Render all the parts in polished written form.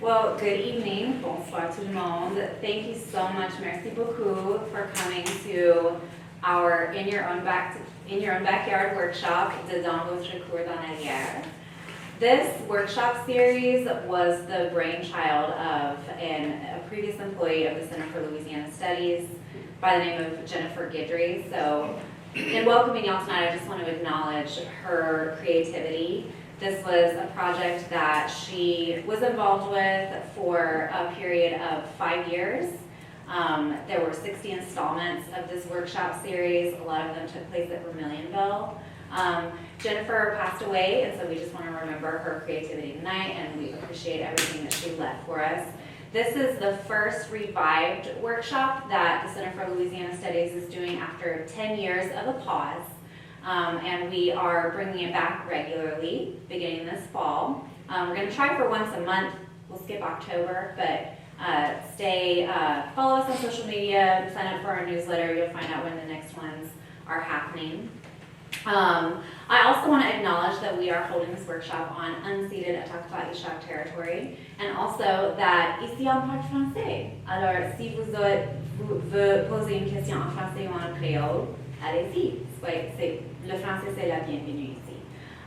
Well, good evening. Bonsoir tout le monde. Thank you so much. Merci beaucoup for coming to our In Your Own Backyard workshop, de Dans votre cour d'en arrière. This workshop series was the brainchild of a previous employee of the Center for Louisiana Studies by the name of Jennifer Guidry. So in welcoming y'all tonight, I just want to acknowledge her creativity. This was a project that she was involved with for a period of 5 years. There were 60 installments of this workshop series. A lot of them took place at Vermilionville. Jennifer passed away, and so we just want to remember her creativity tonight, and we appreciate everything that she left for us. This is the first revived workshop that the Center for Louisiana Studies is doing after 10 years of a pause. And we are bringing it back regularly beginning this fall. We're going to try for once a month. We'll skip October, but follow us on social media, sign up for our newsletter. You'll find out when the next ones are happening. I also want to acknowledge that we are holding this workshop on unceded Atakpa-Ishak territory, and also that ici on parle français. Alors, si vous voulez poser une question en français ou en créole, allez-y. Le français, c'est la bienvenue ici.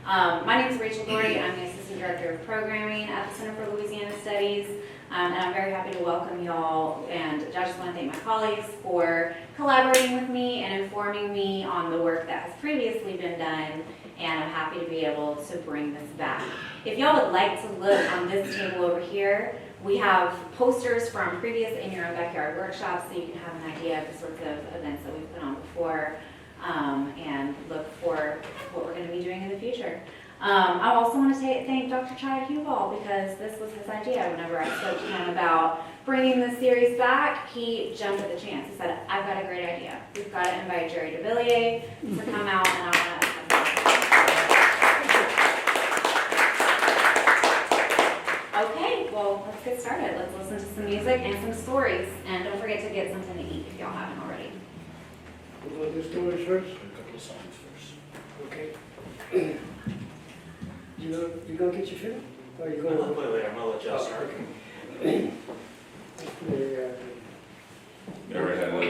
My name is Rachel Doherty. I'm the Assistant Director of Programming at the Center for Louisiana Studies, and I'm very happy to welcome y'all, and I just want to thank my colleagues for collaborating with me and informing me on the work that has previously been done, and I'm happy to be able to bring this back. If y'all would like to look on this table over here, we have posters from previous In Your Own Backyard workshops, so you can have an idea of the sorts of events that we've put on before, and look for what we're going to be doing in the future. I also want to thank Dr. Chad Huball, because this was his idea. Whenever I spoke to him about bringing this series back, he jumped at the chance. He said, I've got a great idea. We've got to invite Jerry Devillier to come out, and I want to Okay, well, let's get started. Let's listen to some music and some stories. And don't forget to get something to eat if y'all haven't already. We'll do the stories first? A couple of songs first. Okay. You gonna get your fill? Or you I'm gonna? gonna wait, I'm gonna let y'all start. Okay. You already had one.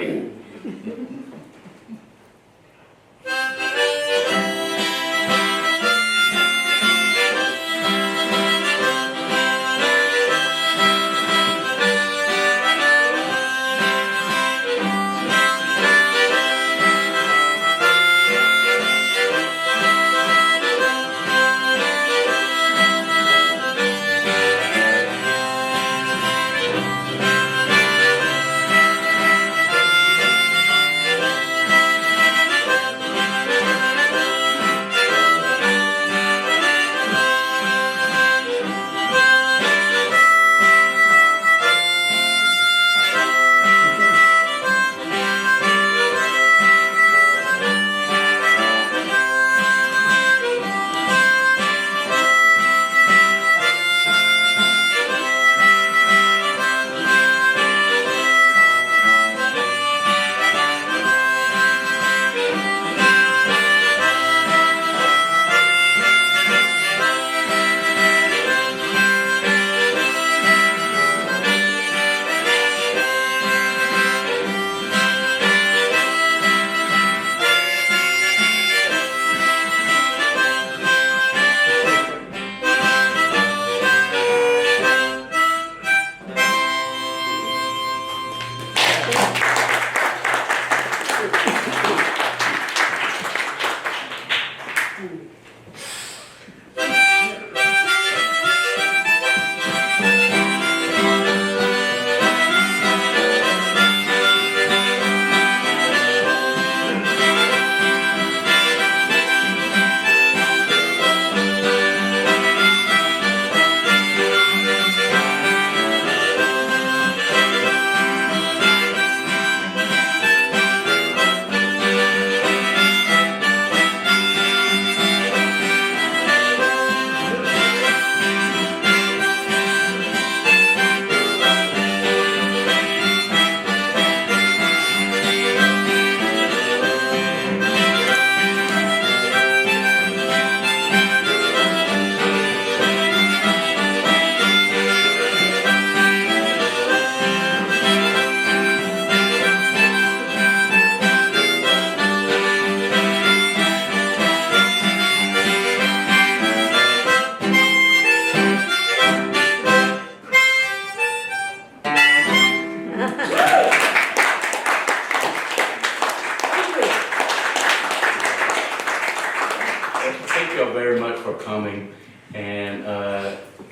coming. And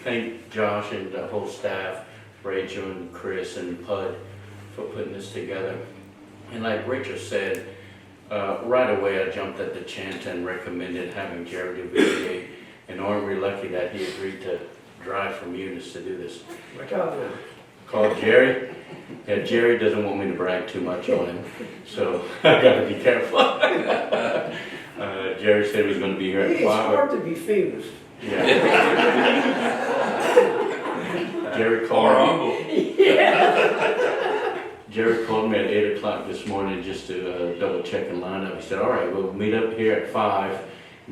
thank Josh and the whole staff, Rachel and Chris and Pud, for putting this together. And like Rachel said, right away I jumped at the chance and recommended having Jerry Devillier. And aren't we lucky that he agreed to drive from Eunice to do this. Watch out now. Called Jerry. Yeah, Jerry doesn't want me to brag too much on him, so I gotta be careful. Jerry said he was gonna be here at It's 5. hard to be famous. Yeah. Jerry called me. Jerry called me at 8 o'clock this morning just to double check and line up. He said, all right, we'll meet up here at 5,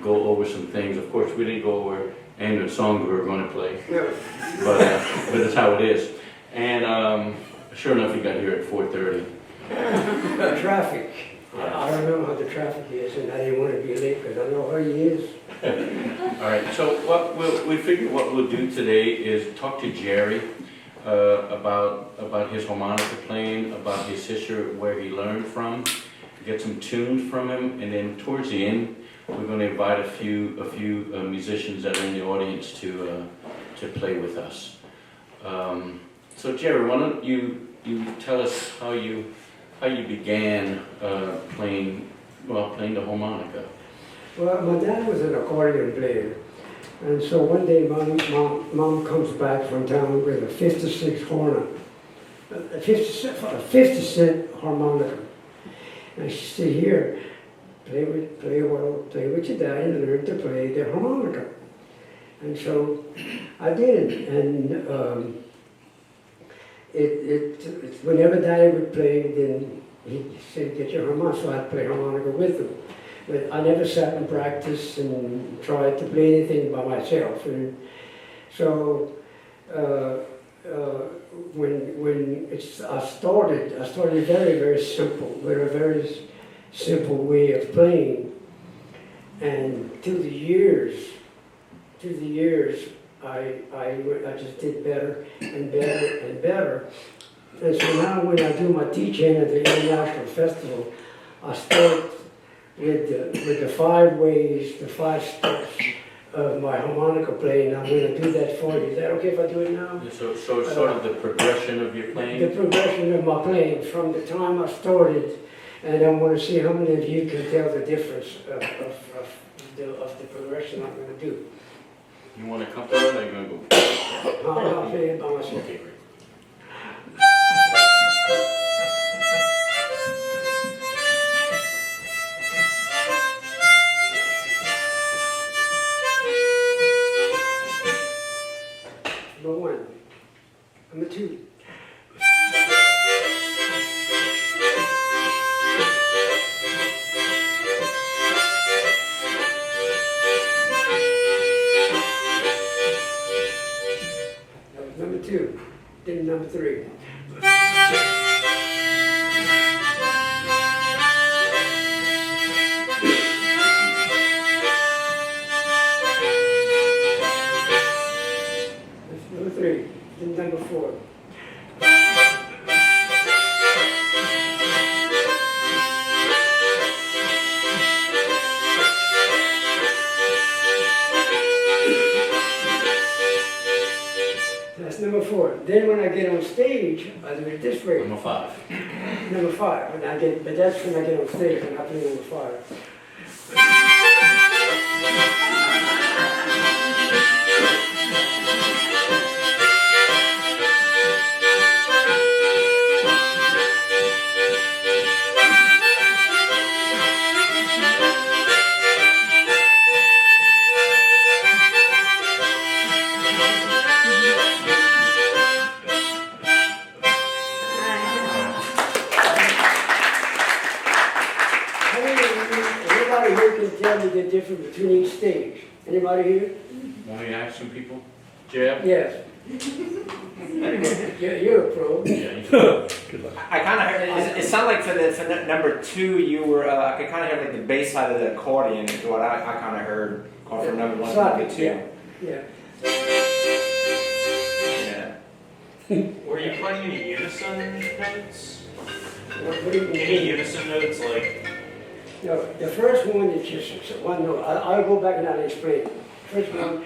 go over some things. Of course, we didn't go over any of the songs we were gonna play, No. but that's how it is. And sure enough, he got here at 4:30. Traffic. I don't know how the traffic is, and I didn't want to be late because I know how he is. All right, so we figured what we'll do today is talk to Jerry about his harmonica playing, about his history, where he learned from, get some tunes from him, and then towards the end, we're going to invite a few musicians that are in the audience to play with us. So Jerry, why don't you tell us how you began playing the harmonica? Well, my dad was an accordion player, and so one day mom comes back from town with a 56 horn, a 50-cent harmonica, and she said, "Here, play with your dad and learn to play the harmonica." And so I did, and whenever Daddy would play, then he said, "Get your harmonica," so I'd play harmonica with him. But I never sat and practiced and tried to play anything by myself. And so I started very, very simple, with a very simple way of playing. And through the years, I just did better and better and better. And so now when I do my teaching at the International Festival, I start with the 5 ways, the 5 steps of my harmonica playing. I'm going to do that for you. Is that okay if I do it now? So it's sort of the progression of your playing? The progression of my playing from the time I started, and I want to see how many of you can tell the difference of the progression I'm going to do. You want to accompany it, or are you going to go? I'll play it by myself. Okay, great. Number 1. Number 2. That was number 2. Then number 3. That's number 3. Then number 4. That's number 4. Then when I get on stage, I do it this way. Number 5. Number 5. But that's when I get on stage and I play number 5. Anybody here can tell me the difference between each stage? Anybody here? Want me to ask some people? Jeb? Yes. You're a pro. Yeah, you can. I kind of heard it sounded like for the number 2 you were I could kind of hear like the bass side of the accordion is what I kind of heard going from number 1 to number 2. Yeah. Yeah. Were you playing any unison notes? What do you mean? Any unison notes like? No, the first one is just one note. I'll go back and I'll explain. first one.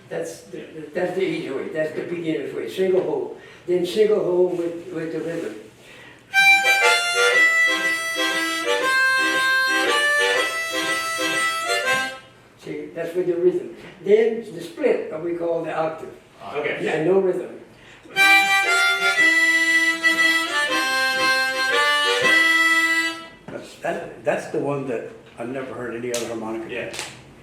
That's the easy way, that's the beginner's way, single hold. Then single hold with the rhythm. See, that's with the rhythm. Then the split, what we call the octave. Okay. Yeah, no rhythm. That's the one that I've never heard any other harmonica. Yeah.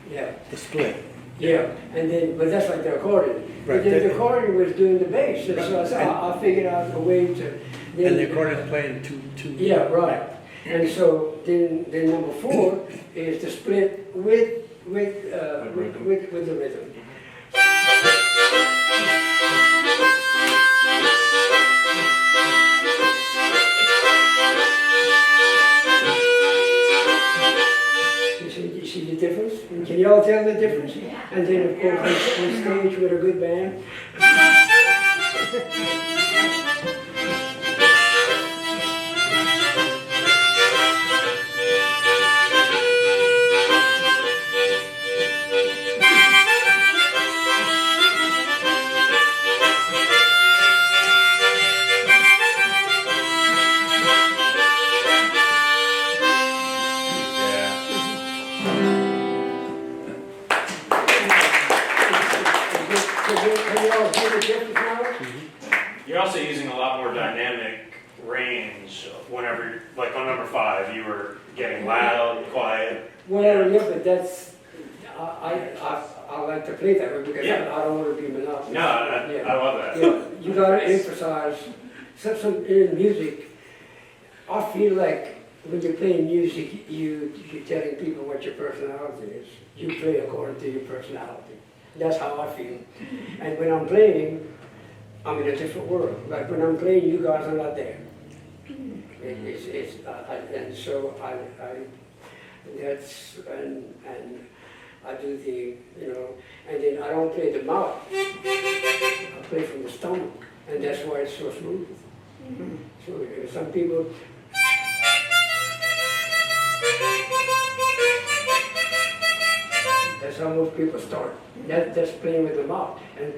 Yeah, The split. yeah, and then, but that's like the accordion. But Right, then the that- accordion was doing the bass, and so I figured out a way to. then- And the accordion's playing two. Yeah, right. And so then number 4 is the split with the rhythm. You see the difference? Can you all tell the difference? And then of course on stage with a good band. Can you all hear the difference now? You're also using a lot more dynamic range whenever, like on number 5, you were getting loud, quiet. Well, yeah, but that's, I like to play that way because Yeah. I don't want to be monotonous. No, I love that. Yeah, you gotta emphasize, some in music, I feel like when you're playing music, you're telling people what your personality is. You play according to your personality. That's how I feel. And when I'm playing, I'm in a different world. Like when I'm playing, you guys are not there. And so that's, and I do the, and then I don't play the mouth. I play from the stomach, and that's why it's so smooth. So some people. That's how most people start. That's playing with the mouth. And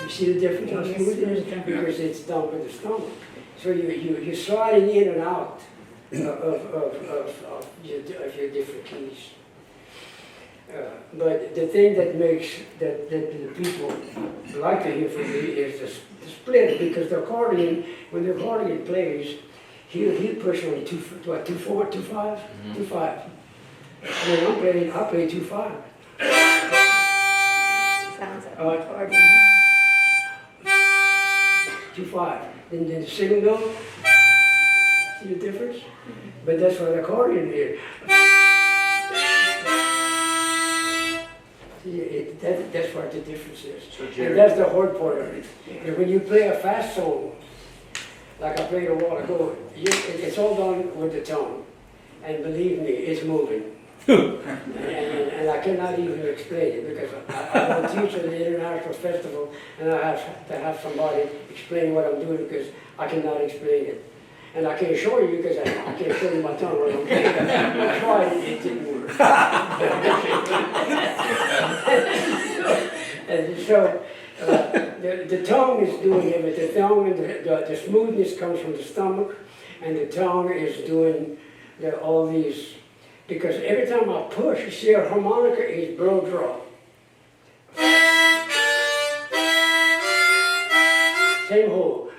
you see the difference how smooth it is? Because it's done with the stomach. So you're sliding in and out of your different keys. But the thing that makes that the people like to hear from me is the split, because the accordion, when the accordion plays, he'll push on 2/4, 2/5, 2/5. When I'm playing, I play 2/5. Sounds like accordion. 2/5. And then the single note, see the difference? But that's what accordion is. See, that's what the difference is. So And Jerry, that's the hard part of it. And when you play a fast song, like I played a while ago, it's all done with the tone. And believe me, it's moving. and I cannot even explain it because I teach at the international festival and I have to have somebody explain what I'm doing because I cannot explain it. And I can't show you because I can't show you my tongue when I'm playing. I tried it, it didn't work. And so the tongue is doing everything. The tongue and the smoothness comes from the stomach, and the tongue is doing all these. Because every time I push, you see a harmonica is blow draw. Same hole.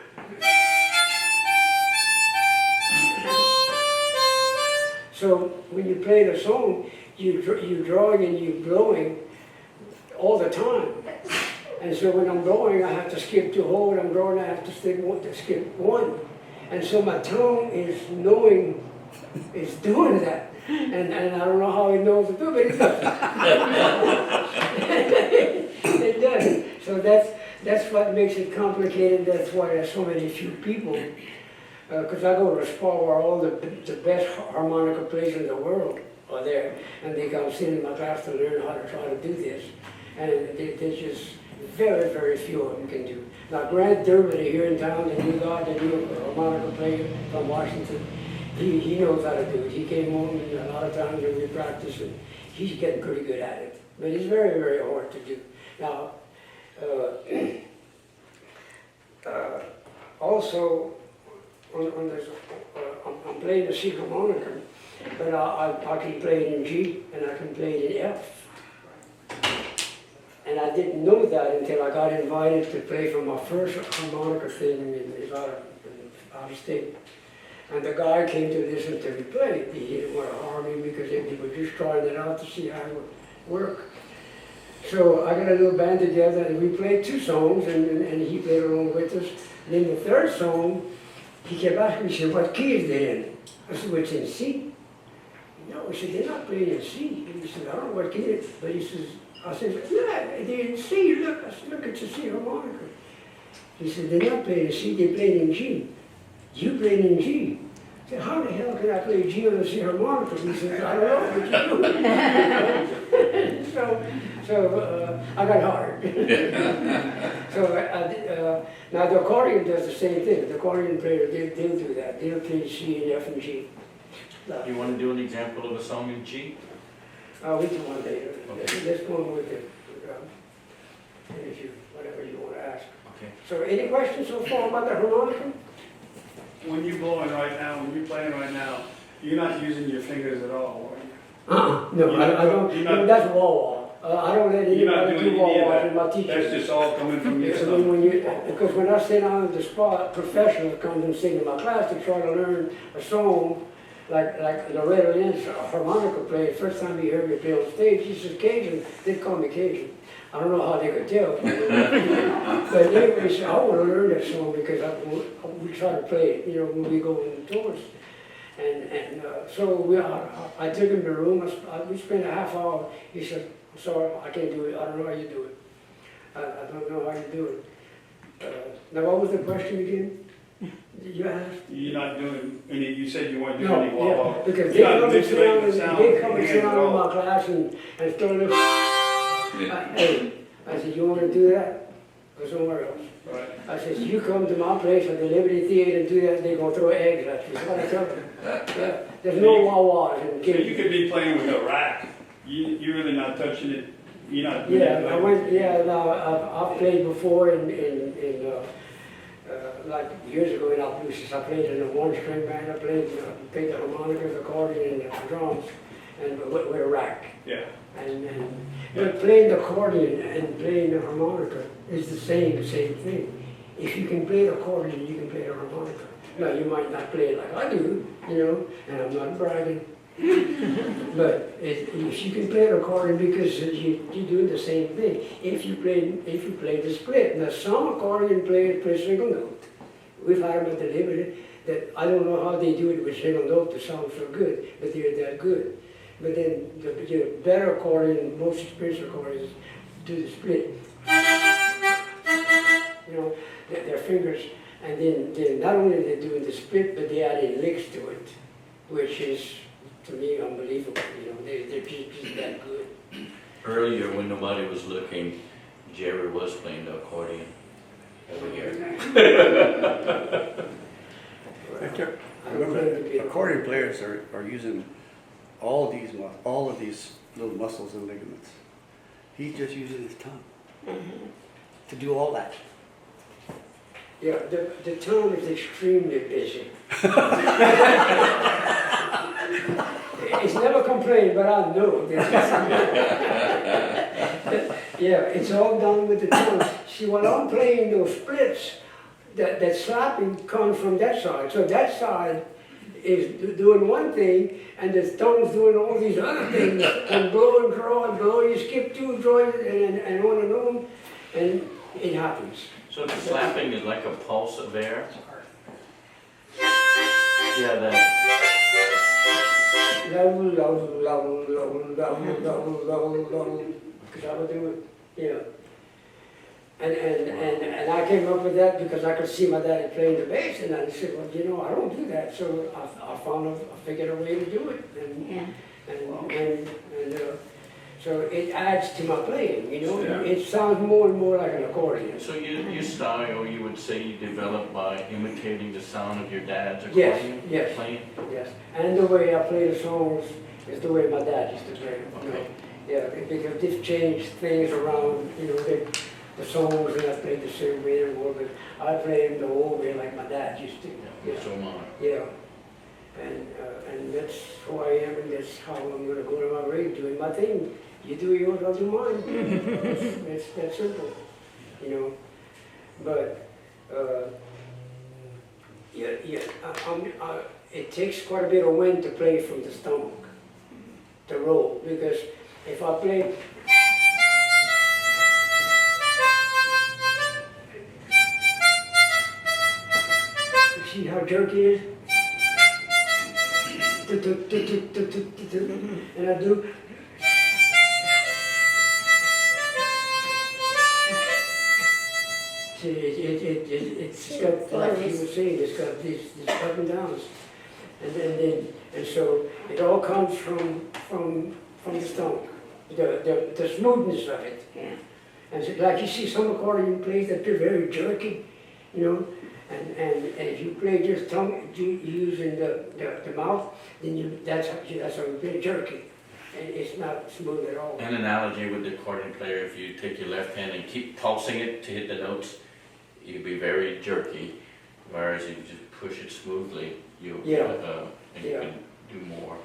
So when you play the song, you drawing and you blowing all the time. And so when I'm blowing, I have to skip 2 holes. I'm blowing, I have to skip 1. And so my tongue is knowing, it's doing that. And I don't know how it knows to do it, but it does. It does. So that's what makes it complicated. That's why there's so many few people. Because I go to a spot where all the best harmonica players in the world are there, and they come sit in my class to learn how to try to do this. And they just, Very, very few of them can do. Now, Grant Devillier here in town, the new guy, the new harmonica player from Washington, he knows how to do it. He came home and a lot of times when we practice, and he's getting pretty good at it. But it's very, very hard to do. Now, also, on this, I'm playing the C harmonica, but I can play it in G and I can play it in F. And I didn't know that until I got invited to play for my first harmonica thing out of state. And the guy came to listen to me play. He didn't want to harm me because he was just trying it out to see how it would work. So I got a little band together and we played 2 songs and he played along with us. And then the 3rd song, he kept asking me, he said, what key is it in? I said, well, it's in C. No, he said, they're not playing in C. He said, I don't know what key it is. But he says, I said, yeah, they're in C. Look, I said, look, it's a C harmonica. He said, they're not playing in C, they're playing in G. You playing in G. I said, how the hell can I play G on a C harmonica? He said, I don't know what you do. So I got hard. So now the accordion does the same thing. The accordion player, they'll do that. They'll play C and F and G. You want to do an example of a song in G? We do one later. Okay. Let's go on with it. Whatever you want to ask. Okay. So any questions so far about the harmonica? When you're blowing right now, when you're playing right now, you're not using your fingers at all, are you? No, I don't. You're not- That's wah-wah. I don't let You're not anybody doing do any of wah-wah that. in my teaching. That's just all coming from your I stomach. mean, because when I sit down at the spot, professionals come and sing in my class to try to learn a song, like Loretta Lynn's harmonica player. First time he heard me play on stage, he says Cajun. They call me Cajun. I don't know how they could tell. But anyway, so I want to learn that song because we try to play it, when we go on tours. And so I took him to the room. We spent a half hour. He said, I'm sorry, I can't do it. I don't know how you do it. I don't know how you do it. Now, what was the question again? You asked? You're not doing any, you said you weren't doing No, any wah-wah. yeah, because You're not manipulating the sound. they come and with sit your hands down at in my all. class and started, hey, I said, you want to do that? Go somewhere else. Right. I said, you come to my place at the Liberty Theater and do that, they're going to throw eggs at you. That's what I tell them. Yeah, there's no wah-wahs in So you Cajun. could be playing with a rack. You're really not touching it. You're not doing Yeah, now, I've played before like years ago in Albusis. I played in a 1-string band. I played the harmonica, the accordion, and the drums, and with a rack. Yeah. But playing the accordion and playing the harmonica is the same thing. If you can play the accordion, you can play the harmonica. Now, you might not play it like I do, and I'm not bragging. But if you can play the accordion, because you do the same thing. If you play the split, now some accordion players play single note. We've had them at the Liberty that I don't know how they do it with single note to sound so good, but they're that good. But then the better accordion, most experienced accordions do the split. Their fingers, and then not only are they doing the split, but they add in licks to it, which is, to me, unbelievable. They're just that good. Earlier, when nobody was looking, Jerry was playing the accordion over here. Remember, accordion players are using all of these little muscles and ligaments. He's just using his tongue to do all that. Yeah, the tongue is extremely busy. It's never complained, but I know yeah, it's all done with the tongue. See, when I'm playing those splits, that slapping comes from that side. So that side is doing one thing, and the tongue's doing all these other things, and blow and draw and blow. You skip 2, draw, and on, and it happens. So the slapping is like a pulse of air? Yeah, that. Because I would do it, And I came up with that because I could see my daddy playing the bass, and I said, well, I don't do that. So I figured a way to do it. So it adds to my playing, you know? Yeah. It sounds more and more like an accordion. So your style, you would say you developed by imitating the sound of your dad's Yes, accordion yes. playing? Yes, and the way I play the songs is the way my dad used to play them. You know? Okay. Yeah, because they've changed things around, you know, the songs, and I played the same way anymore, but I play them the old way like my dad used to. Yeah, so am I. Yeah, and that's who I am, and that's how I'm gonna go to my grave, doing my thing. You do yours, I'll do mine. It's that simple, you know. But it takes quite a bit of wind to play from the stomach, to roll, because if I play. You see how jerky it is? And I do. See, it's got, like you were saying, it's got these up and downs. And so it all comes from the stomach, the smoothness of it. Yeah. And so, like you see some accordion plays that they're very jerky, you know, and if you play just tongue, using the mouth, then that's how you play jerky. And it's not smooth at all. An analogy with the accordion player, if you take your left hand and keep pulsing it to hit the notes, you'll be very jerky, whereas if you just push it smoothly, you'll Yeah. and you Yeah. can do more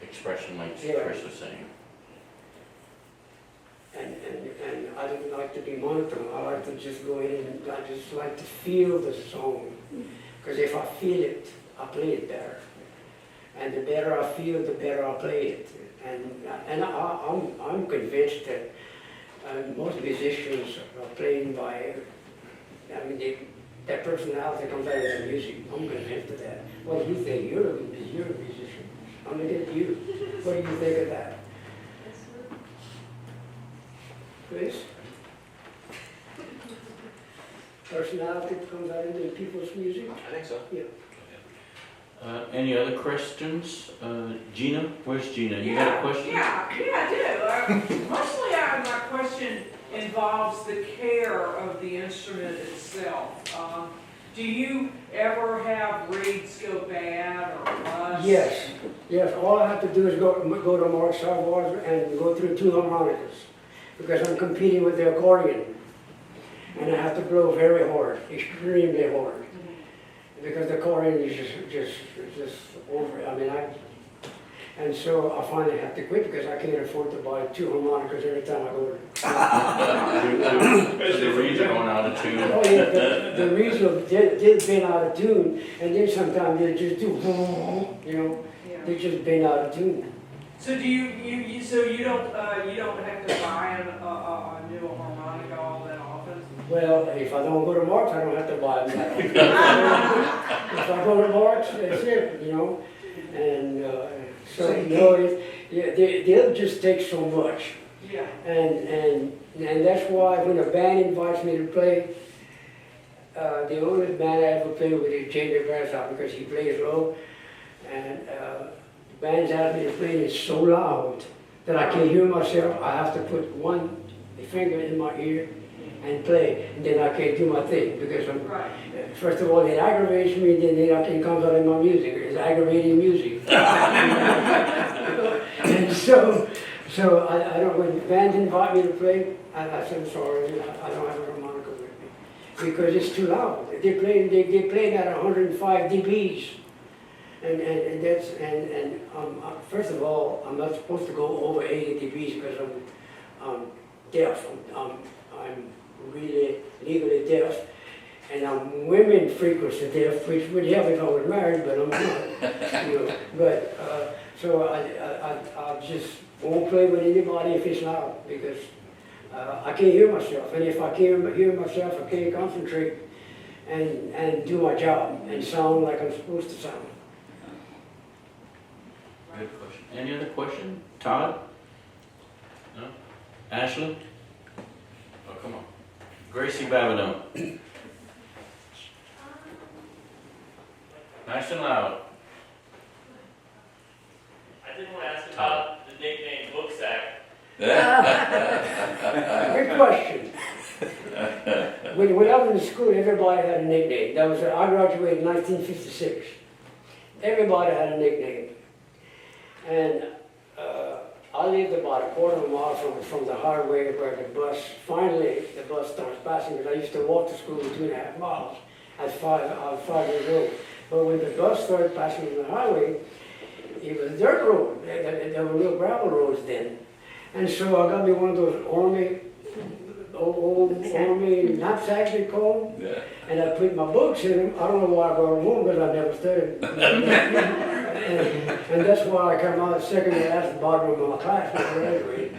expression like Yeah. Chris was saying. And I don't like to be monotone. I like to just go in and I just like to feel the song. Because if I feel it, I play it better. And the better I feel, the better I play it. And I'm convinced that most musicians are playing by, I mean, that personality comes out of their music. I'm convinced of that. What do you think? You're a musician. I'm looking at you. What do you think of that? Chris? Personality comes out into people's music? I think so. Yeah. Any other questions? Gina, where's Gina? You got a question? Yeah, I do. Mostly my question involves the care of the instrument itself. Do you ever have reeds go bad or rust? Yes. All I have to do is go to Mark Savoy's and go through 2 harmonicas because I'm competing with the accordion, and I have to blow very hard, extremely hard, because the accordion is just over. I mean, and so I finally have to quit because I can't afford to buy 2 harmonicas every time I go to. The reeds are going out of tune. Oh yeah, the reeds they've been out of tune, and then sometimes they just do, you know, Yeah. they just been out of tune. So do you don't have to buy a new harmonica all that often? Well, if I don't go to March, I don't have to buy them that often. If I go to March, that's it, you know, and so you know, they'll just take so much. Yeah. And that's why when a band invites me to play, the only band I ever played with is Jerry Devillier because he plays low, and bands ask me to play, and it's so loud that I can't hear myself. I have to put one finger in my ear and play, and then I can't do my thing because first of all, it aggravates me, and then nothing comes out of my music. It's aggravating music. And so I don't, when bands invite me to play, I say, I'm sorry, I don't have a harmonica with me. Because it's too loud. They're playing at 105 dBs. And that's, first of all, I'm not supposed to go over 80 dBs because I'm deaf. I'm really legally deaf. And I'm women frequency deaf, which would help if I was married, but I'm not. You know. But, so I just won't play with anybody if it's loud because I can't hear myself. And if I can't hear myself, I can't concentrate and do my job and sound like I'm supposed to sound. Good question. Any other question? Todd? No? Ashley? Oh, come on. Gracie Babineau. Nice and loud. I did want to ask about the nickname Booksack. Good question. When I was in school, everybody had a nickname. I graduated in 1956. Everybody had a nickname. And I lived about a quarter of a mile from the highway where the bus starts passing, because I used to walk to school 2.5 miles I was 5 years old. But when the bus started passing on the highway, it was a dirt road. There were little gravel roads then. And so I got me one of those old army knapsacks, they call them. Yeah. And I put my books in them. I don't know why I brought them home, because I never studied. and that's why I come out second to last at the bottom of my class when I graduated.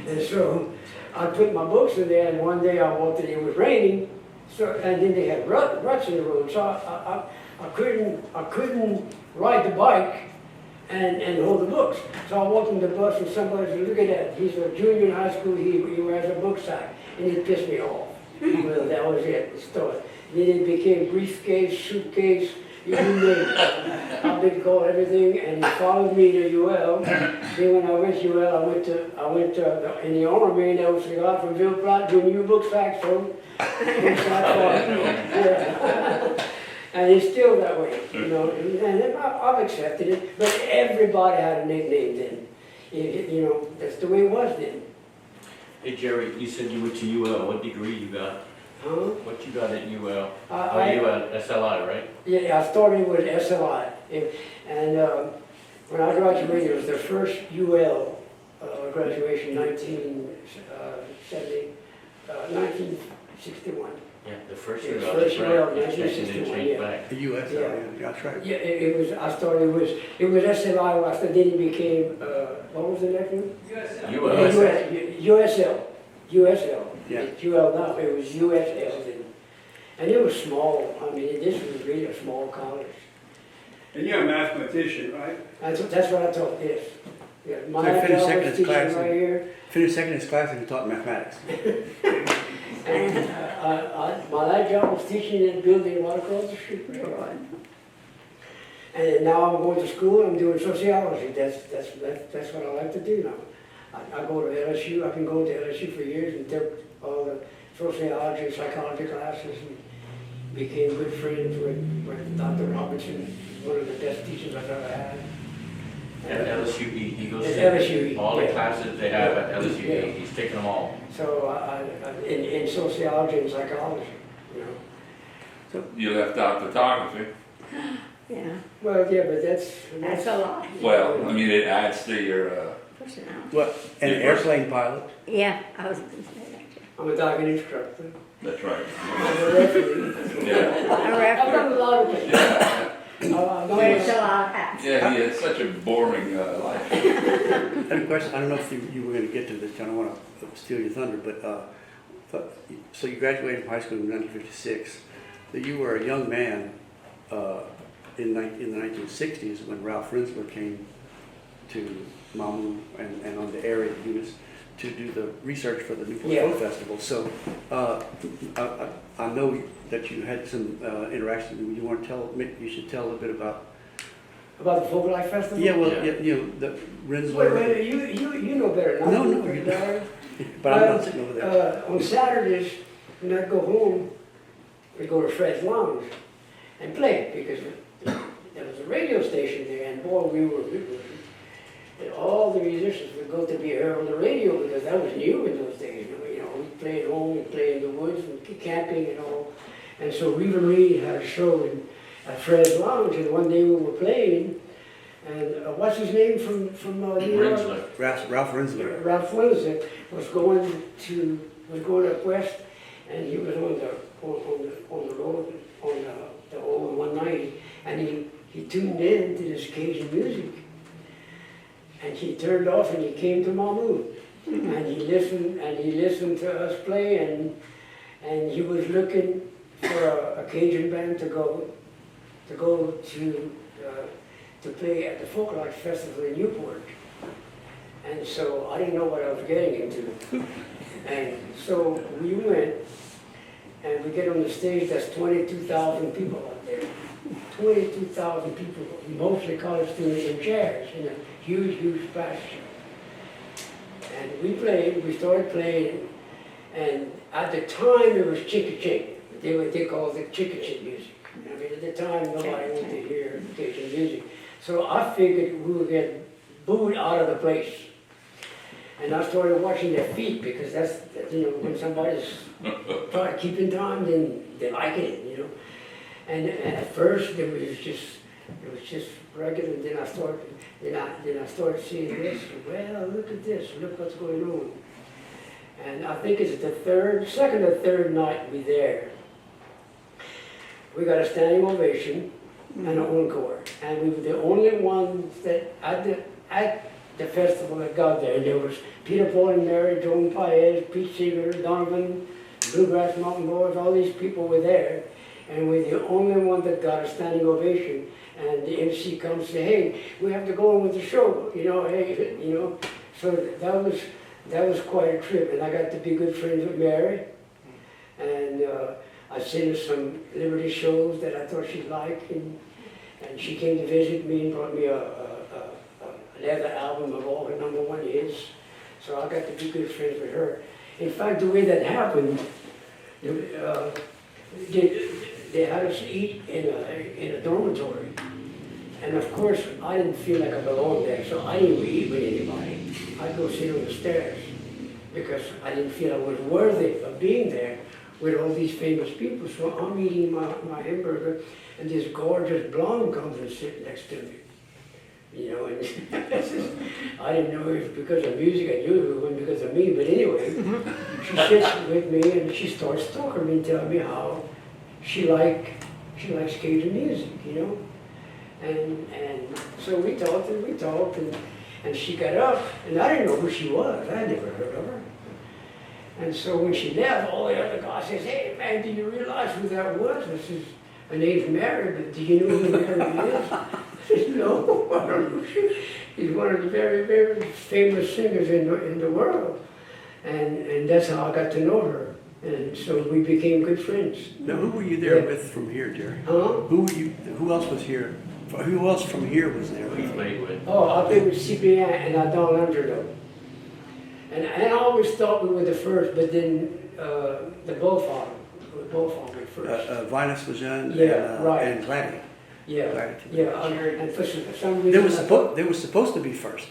And so I put my books in there, and one day I walked in, it was raining, and then they had ruts in the road, so I couldn't ride the bike and hold the books. So I walked in the bus, and somebody said, "Look at that, he's a junior in high school, he wears a book sack." And it pissed me off. Well, that was it, the story. Then it became briefcase, suitcase, you name it. I've been called everything, and he followed me to UL. Then when I went to UL, I went to in the army, and there was a guy from Ville Platte doing new book sacks for him. Yeah. And it's still that way, you know, and I've accepted it, but everybody had a nickname then. You know, that's the way it was then. Hey Jerry, you said you went to UL. What degree you got? Huh? What you got at UL? I You at SLI, right? Yeah, I started with SLI, and when I graduated, it was the first UL graduation, 1961. Yeah, the first Yeah, year. first year of It's changed 1961, changed yeah. back. The US, Yeah. that's right. Yeah, it was. I started with it was SLI. Then it became what was the next one? USL. USL. Yeah. It's UL now. It was USL then, and it was small. I mean, this was really a small college. And you're a mathematician, right? That's what I taught this. Yeah, my So you finished job second was in teaching class right here. Finished second in his class and he taught mathematics. And my last job was teaching and building watercolor street. And now I'm going to school. I'm doing sociology. That's what I like to do now. I go to LSU. I've been going to LSU for years and took all the sociology and psychology classes and became good friends with Dr. Robinson, one of the best teachers I've ever had. At LSU, he goes At to LSU, all the yeah. classes they have at LSU. Yeah. He's taking them all. So in sociology and psychology, you know. You left out photography. Yeah, Well, yeah, but that's a lot. Well, I mean, it adds to your, Personnel. What, an airplane pilot? Yeah, I was gonna say that too. I'm a diving instructor. that's right. I'm a referee. Yeah, A I've referee. done a lot of things. yeah, Wears a lot of hats. yeah, he had such a boring life. I have a question. I don't know if you were going to get to this. I don't want to steal your thunder, but so you graduated from high school in 1956. So you were a young man in the 1960s when Ralph Rinsler came to Mamu and on the area units to do the research for the Newport Film Festival. So I know that you had some interaction. You want to tell? You should tell a little bit about. About the Folk Life Festival? Yeah, well, Yeah. you know, the Rinsler. Wait, you know better than I No, do. no, you don't. But I'm not sitting over there. On Saturdays, when I go home, we go to Fred's Lounge and play, because there was a radio station there, and boy, and all the musicians would go to be heard on the radio, because that was new in those days. You know, we played home, we played in the woods, and camping and all. And so Reva Reed had a show at Fred's Lounge, and one day we were playing, and what's his name from New York? Rinsler. Ralph Rinsler. Ralph Rinsler was going up west, and he was on the road on the old 190, and he tuned in to this Cajun music, and he turned off and he came to Mamu, and he listened to us play, and he was looking for a Cajun band to go to play at the Folk Life Festival in Newport. And so I didn't know what I was getting into. And so we went, and we get on the stage, that's 22,000 people up there. 22,000 people, mostly college students in chairs, in a huge, huge pasture. And we started playing, and at the time it was chicka chick. They called it chicka chick music. I mean, at the time nobody wanted to hear Cajun music. So I figured we would get booed out of the place. And I started watching their feet because that's when somebody's trying to keep in time, then they like it, And at first it was just regular. Then I started seeing this. Well, look at this. Look what's going on. And I think it's the second or third night we there. We got a standing ovation and an encore, and we were the only ones that at the festival that got there. And there was Peter, Paul, and Mary, Joan Paez, Pete Seeger, Donovan, Bluegrass Mountain Boys. All these people were there, and we're the only one that got a standing ovation. And the MC comes and say, "Hey, we have to go on with the show." So that was quite a trip, and I got to be good friends with Mary, and I sent her some Liberty shows that I thought she'd like, and she came to visit me and brought me a leather album of all her #1 hits. So I got to be good friends with her. In fact, the way that happened, they had us eat in a dormitory, and of course I didn't feel like I belonged there, so I didn't eat with anybody. I'd go sit on the stairs because I didn't feel I was worthy of being there with all these famous people. So I'm eating my hamburger, and this gorgeous blonde comes and sits next to me. And I didn't know if because of music, I knew it wasn't because of me, but anyway, she sits with me and she starts talking to me and telling me how she likes Cajun music, And so we talked, and she got up, and I didn't know who she was. I had never heard of her. And so when she left, all the other guys says, "Hey, man, do you realize who that was?" I says, "Her name's Mary, but do you know who Mary is?" I said, "No, I don't know. He's one of the very, very famous singers in the world." And that's how I got to know her. And so we became good friends. Now, who were you there with from here, Jerry? Huh? Who else was here? Who else from here was there? We played with. Oh, I played with Ciprian and Adon Landredo. And I always thought we were the first, but then the both of me first. Vinus Lejeune right. and Gladys. Yeah, and for some reason They were supposed to be first.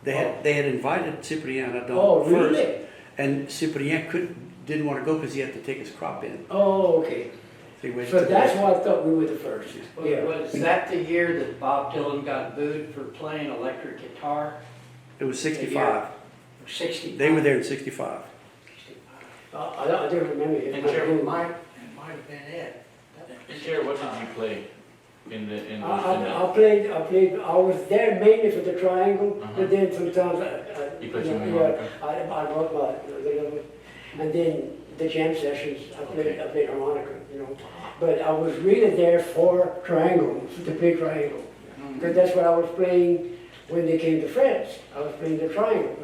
They had invited Cyprien Oh, Adon first, really? and Cyprien didn't want to go because he had to take his crop in. Oh, okay. So that's why I thought we were the first. Yeah. Was that the year that Bob Dylan got booed for playing electric guitar? It was 65. 60. They were there in 65. I don't remember it. And Jerry, it might have been it. Jerry, what did you play in the? I was there mainly for the triangle, but then sometimes You played some harmonica? I brought the little one. And then the jam sessions, I played harmonica, But I was really there for triangle, to play triangle. Because that's what I was playing when they came to France. I was playing the triangle,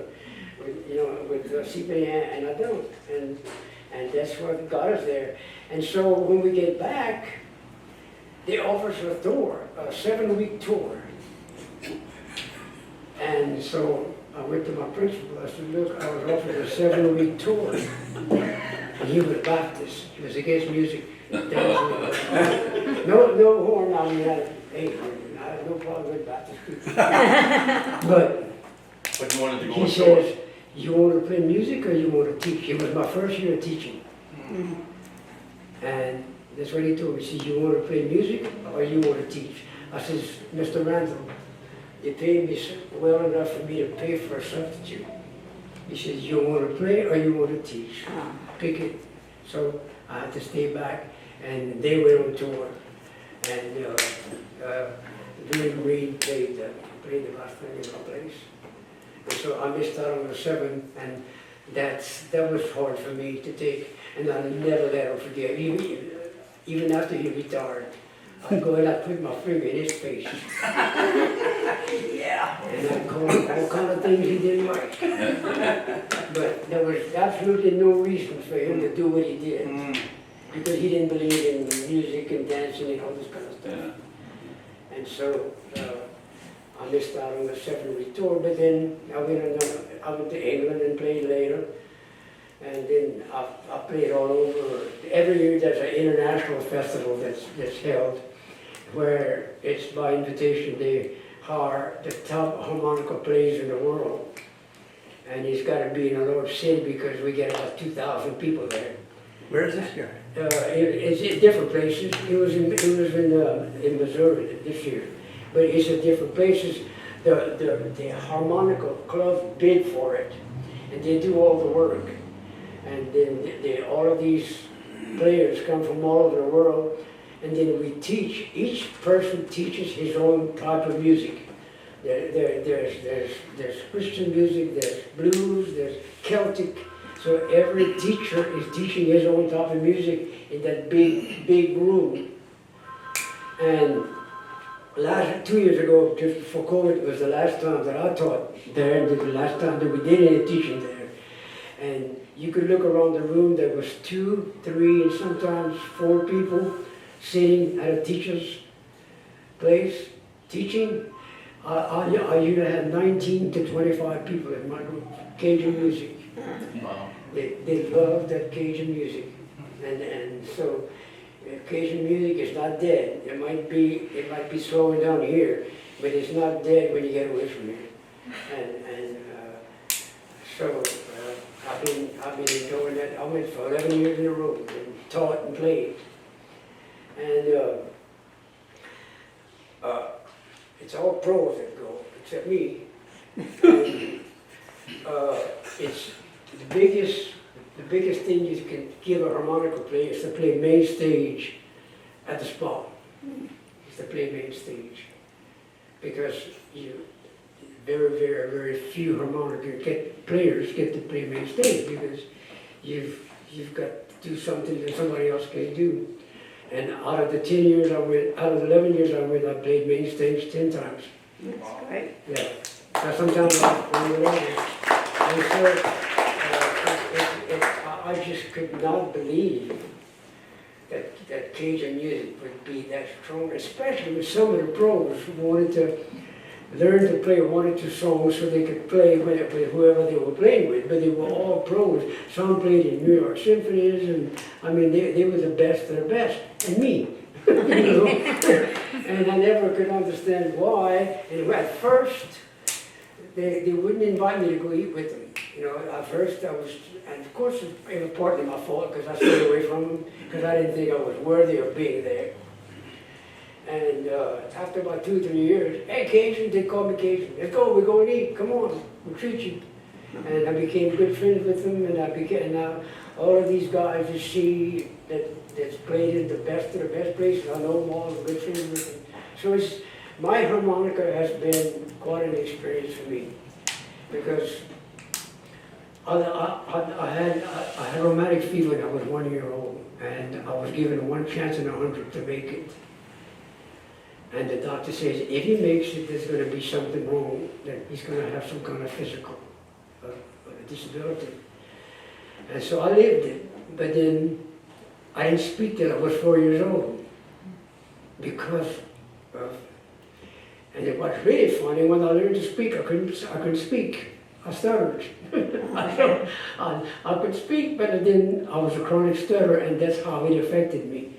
with Cyprien and Adon. And that's what got us there. And so when we get back, they offered us a tour, a 7-week tour. And so I went to my principal. I said, "Look, I was offered a 7-week tour." And he was Baptist. He was against music. No horn. I mean, I have no problem with Baptist people. But you wanted to go He on tour. says, "You want to play music or you want to teach?" It was my first year of teaching. And that's what he told me. He said, "You want to play music or you want to teach?" I says, "Mr. Randall, they paid me well enough for me to pay for a substitute." He says, "You want to play or you want to teach? Pick it." So I had to stay back, and they went on tour. And William Reed played the last thing in my place. And so I missed out on the 7th, and that was hard for me to take, and I'll never let him forget. Even after he retired, I'd go and I'd put my finger in his face. Yeah. And I'd call him all kind of things he didn't like. But there was absolutely no reason for him to do what he did. Because he didn't believe in music and dancing and all this kind of stuff. And so I missed out on the 7-week tour, but then I went to England and played later. And then I played all over. Every year there's an international festival that's held where it's by invitation. They hire the top harmonica players in the world. And it's got to be in a large city because we get about 2,000 people there. Where is this guy? It's in different places. It was in Missouri this year, but it's at different places. The harmonica club bid for it, and they do all the work. And then all of these players come from all over the world, and then we teach. Each person teaches his own type of music. There's Christian music, there's blues, there's Celtic. So every teacher is teaching his own type of music in that big room. And 2 years ago, just before COVID, was the last time that I taught there, and the last time that we did any teaching there. And you could look around the room, there was 2, 3, and sometimes 4 people sitting at a teacher's place, teaching. I usually have 19 to 25 people in my group, Cajun music. Wow. They love that Cajun music. And so Cajun music is not dead. It might be slowing down here, but it's not dead when you get away from here. And so I've been enjoying that. I went for 11 years in a row and taught and played. And it's all pros that go, except me. And, it's the biggest thing you can give a harmonica player is to play main stage at the spot. Is to play main stage, because very few harmonica players get to play main stage because you've got to do something that somebody else can't do. And out of the 11 years I went, I played main stage 10 times. That's great. Yeah. Now sometimes I'm alone. And so I just could not believe that Cajun music would be that strong, especially with some of the pros who wanted to learn to play 1 or 2 songs so they could play with whoever they were playing with, but they were all pros. Some played in New York symphonies, and I mean, they were the best of the best, and me. You know? And I never could understand why. And at first, they wouldn't invite me to go eat with them. You know, at first I was, and of course it was partly my fault because I stayed away from them because I didn't think I was worthy of being there. And after about 2 or 3 years, hey Cajun, they called me Cajun. Let's go, we're going to eat, come on, we'll treat you. And I became good friends with them, and now all of these guys you see that's played in the best of the best places, I know them all, I'm good friends with them. So my harmonica has been quite an experience for me, because I had rheumatic fever when I was 1 year old, and I was given 1 chance in 100 to make it. And the doctor says, if he makes it, there's going to be something wrong, that he's going to have some kind of physical disability. And so I lived it, but then I didn't speak till I was 4 years old, because of, and it was really funny, when I learned to speak, I couldn't speak. I stuttered. I could speak, but I was a chronic stutterer, and that's how it affected me.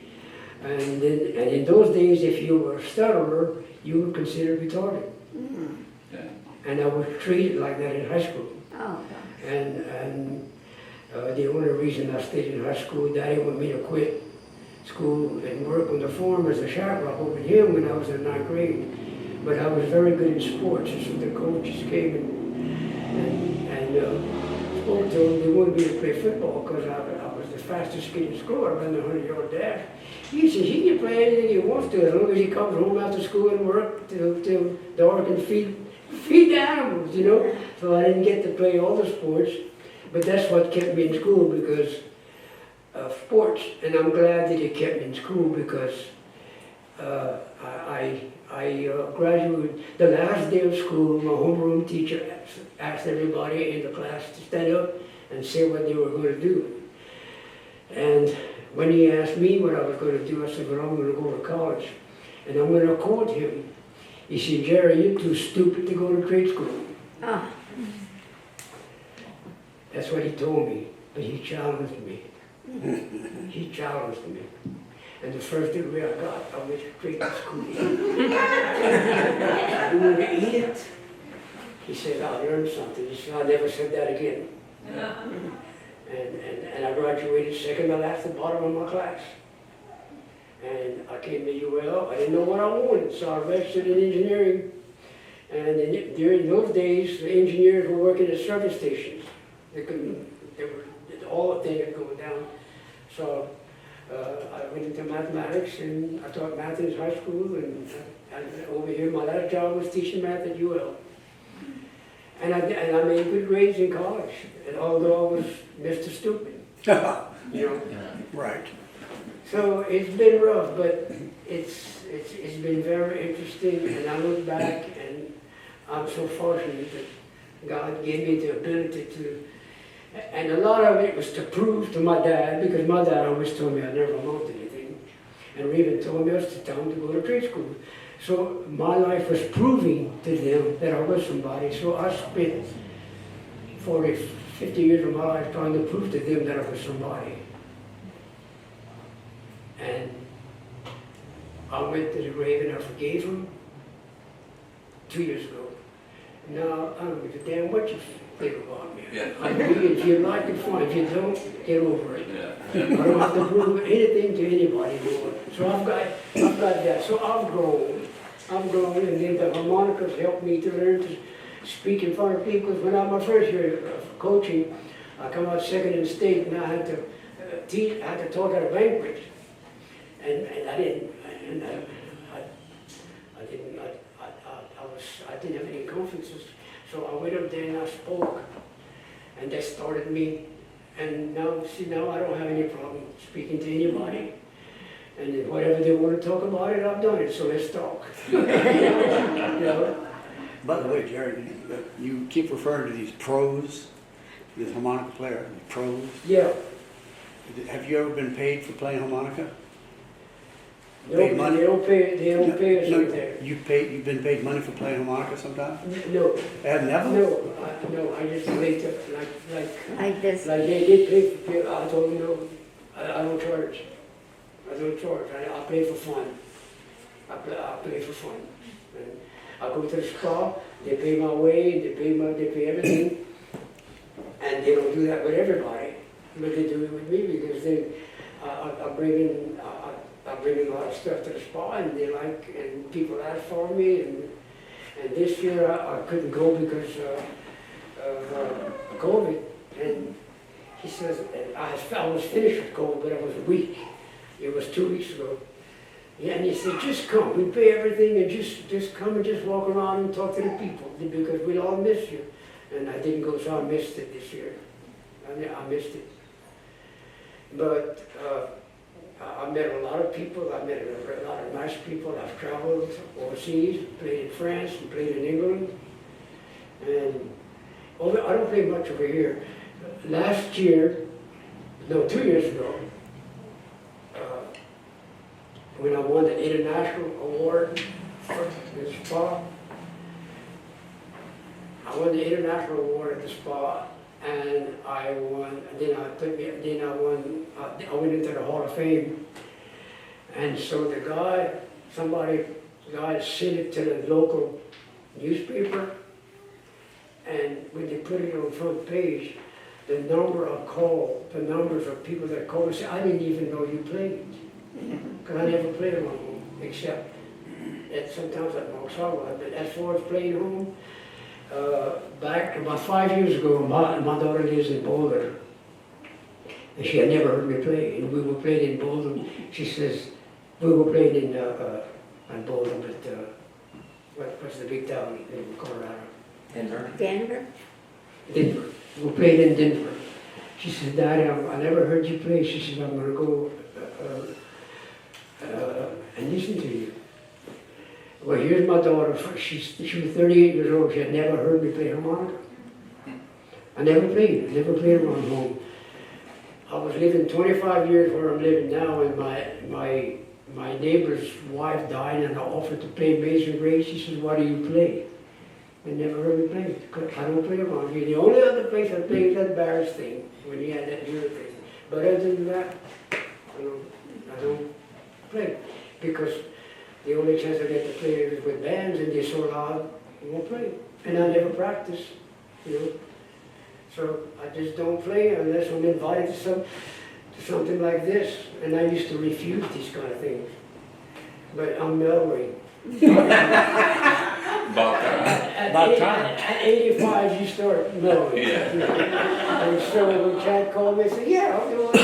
And in those days, if you were a stutterer, you were considered retarded. Mm. Yeah. And I was treated like that in high school. Oh, And the only reason I stayed in high school, Daddy wanted me to quit school and work on the farm as a sharecropper with him when I was in 9th grade. But I was very good in sports, and so the coaches came and spoke to him. They wanted me to play football because I was the fastest kid in school. I ran the 100-yard dash. He says he can play anything he wants to as long as he comes home after school and work till dark and feed the animals, you know. So I didn't get to play all the sports, but that's what kept me in school, because of sports. And I'm glad that it kept me in school, because I graduated the last day of school. My homeroom teacher asked everybody in the class to stand up and say what they were going to do. And when he asked me what I was going to do, I said, well, I'm going to go to college, and I'm going to quote him. He said, Jerry, you're too stupid to go to trade school. Oh, That's what he told me, but he challenged me. He challenged me. And the first degree I got, I went to trade school. You want to eat it? He said, I learned something. He said, I never said that again. And I graduated second to last at the bottom of my class. And I came to UL. I didn't know what I wanted, so I registered in engineering. And during those days, the engineers were working at service stations. All the things had gone down. So I went into mathematics, and I taught math in high school. And over here, my last job was teaching math at UL. And I made good grades in college, and although I was Mr. Stupid, you know. Right. So it's been rough, but it's been very interesting, and I look back, and I'm so fortunate that God gave me the ability to, and a lot of it was to prove to my dad, because my dad always told me I never amounted to anything, and even told me I was too young to go to trade school. So my life was proving to them that I was somebody. So I spent 40, 50 years of my life trying to prove to them that I was somebody. And I went to the grave and I forgave him 2 years ago. Now, I don't give a damn what you think about me. Yeah. I mean, if you like it, fine. If you don't, get over it. Yeah. I don't have to prove anything to anybody anymore. So I've got that. So I've grown, and then the harmonicas helped me to learn to speak in front of people. When I was my first year of coaching, I come out second in the state, and I had to teach. I had to talk at a banquet, and I didn't. And I didn't have any conferences. So I went up there and I spoke, and they started me. And now I don't have any problem speaking to anybody. And if whatever they want to talk about it, I've done it, so let's talk. You know? By the way, Jerry, you keep referring to these pros, this harmonica player, these pros. Yeah. Have you ever been paid for playing harmonica? No, Paid money? they don't pay us up there. You've been paid money for playing harmonica sometime? No, Never? no, I just paid to, like this. like they did pay for, I told them no, I don't charge. I don't charge, I play for fun. I play for fun. And I go to the spa, they pay my way, they pay everything. And they don't do that with everybody, but they do it with me because then I bring in a lot of stuff to the spa, and they like, and people ask for me, and this year I couldn't go because of COVID, and he says, I was finished with COVID, but I was weak. It was 2 weeks ago. Yeah, and he said, just come, we pay everything, and just come and just walk around and talk to the people, because we'll all miss you. And I didn't go, so I missed it this year. I missed it. But I met a lot of people. I met a lot of nice people. I've traveled overseas, played in France, and played in England. And I don't play much over here. Last year, no, 2 years ago, when I won the international award for the spa, I won the international award at the spa, and I won. I went into the Hall of Fame, and so the guy sent it to the local newspaper, and when they put it on the front page, the numbers of people that called and said, I didn't even know you played, because I never played at home, except sometimes at Mount Sarah, but as far as playing home, back about 5 years ago, my daughter lives in Boulder, and she had never heard me play, and we were playing in Boulder. She says, we were playing in Boulder, but what's the big town in Colorado? Denver. Denver? Denver. We played in Denver. She said, Daddy, I never heard you play. She said, I'm going to go and listen to you. Well, here's my daughter. She was 38 years old. She had never heard me play harmonica. I never played around home. I was living 25 years where I'm living now, and my my neighbor's wife died and I offered to play Amazing Grace. She says, "What do you play?" I never heard me play. I don't play harmonica. The only other place I played was that Barris thing, when he had that ear thing. But other than that, I don't play. Because the only chance I get to play is with bands and they're so loud, I won't play. And I never practice, you know. So I just don't play unless I'm invited to something like this. And I used to refuse these kind of things. But I'm mellowing. About time. At 85, you start mellowing. Yeah. And so when Chad called me, I said, "Yeah, I'll do it."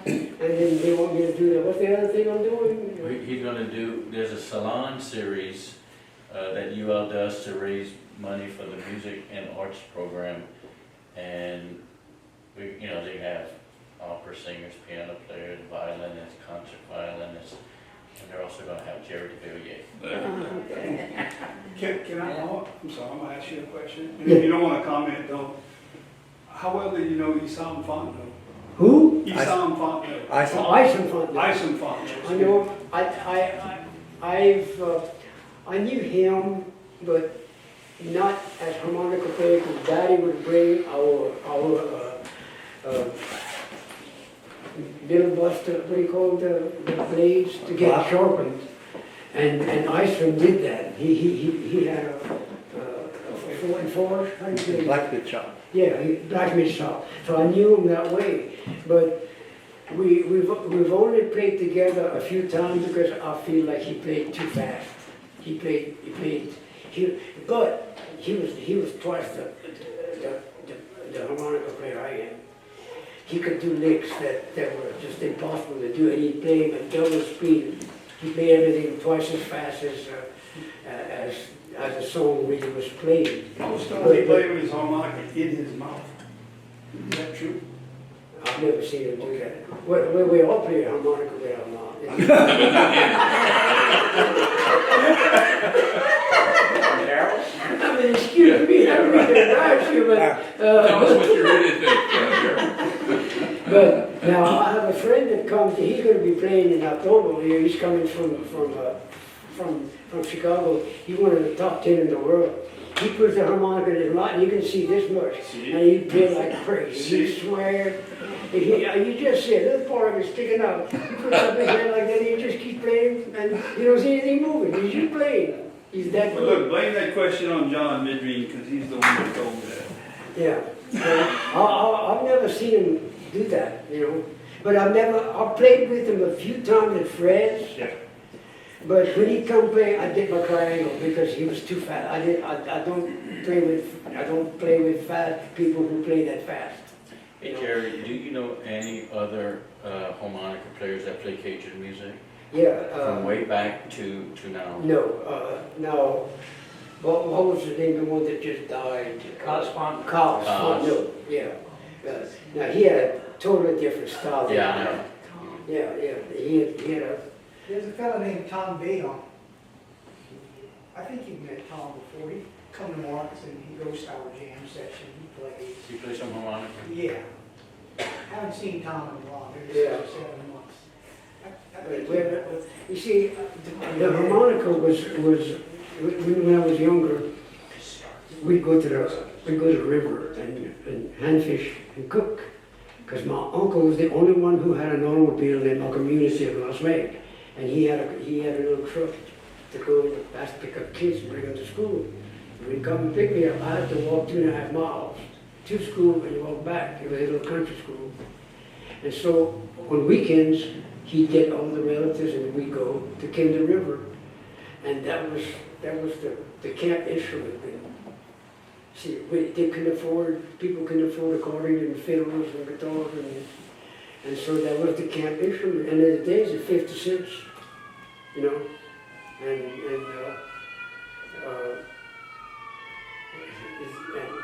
And then they want me to do that. What's the other thing I'm doing? He's gonna do, there's a salon series that UL does to raise money for the music and arts program. And we, you know, they have opera singers, piano players, violinists, concert violinists, and they're also gonna have Jerry Devillier. Can I, I'm sorry, I'm gonna ask you a question. And Yeah. if you don't wanna comment, don't. How well do you know Isam Fontenot? Who? Isam Fontenot. I Oh, saw. Ison Fontenot. Isam Fontenot. I know, I knew him, but not as harmonica player, because Daddy would bring our little buster, what do you call the blades, to get sharpened. And Ison did that. He had a 4-and-4, how do you say it? Blacksmith shop. Yeah, blacksmith shop. So I knew him that way. But we've only played together a few times because I feel like he played too fast. But he was twice the harmonica player I am. He could do licks that were just impossible to do, and he played at double speed. He played everything twice as fast as the song really was played. I was told he played with his harmonica in his mouth. Is that true? I've never seen him do that. We all play harmonica with our mouth. I mean, excuse me, I don't mean to embarrass you, but... Tell us what you really think, But now I have a friend that comes. He's going to be playing in October here. He's coming from Chicago. He's one of the top 10 in the world. He puts the harmonica in his mouth, and you can see this much, and he plays like crazy. He swears. You just see a little part of it sticking out. He puts up his hand like that, and he just keeps playing, and you don't see anything moving. He's just playing. He's that Well, good. look, blame that question on John Midreen, because he's the one that told me that. Yeah. I've never seen him do that, you know. But I've played with him a few times at Fred's. Yeah. But when he come play, I did my triangle because he was too fast. I don't play with fast people who play that fast. Hey Jerry, do you know any other harmonica players that play Cajun music? Yeah. From way back to now? No, no. What was the name? The one that just died? Carlos Fontenot. Carlos Fontenot. Yeah. Now he had a totally different style. Yeah, I know. Yeah. He had a. There's a fellow named Tom Bayon. I think you met Tom before. He come to Marcus and he goes to our jam session. He plays. You play some harmonica? Yeah. Haven't seen Tom in a while. Maybe Yeah. 6 or 7 months. I think You see, the harmonica was when I was younger. We'd go to the river and handfish and cook, because my uncle was the only one who had an automobile in my community of Las Vegas, and he had a little truck to go and pick up kids and bring them to school. When he'd come and pick me up, I had to walk 2.5 miles to school and walk back. It was a little country school, and so on weekends he'd get all the relatives and we'd go to Kinder River, and that was the camp instrument. See, people couldn't afford accordion and fiddles and guitars, and so that was the camp instrument. And in the days of 50 cents, you know,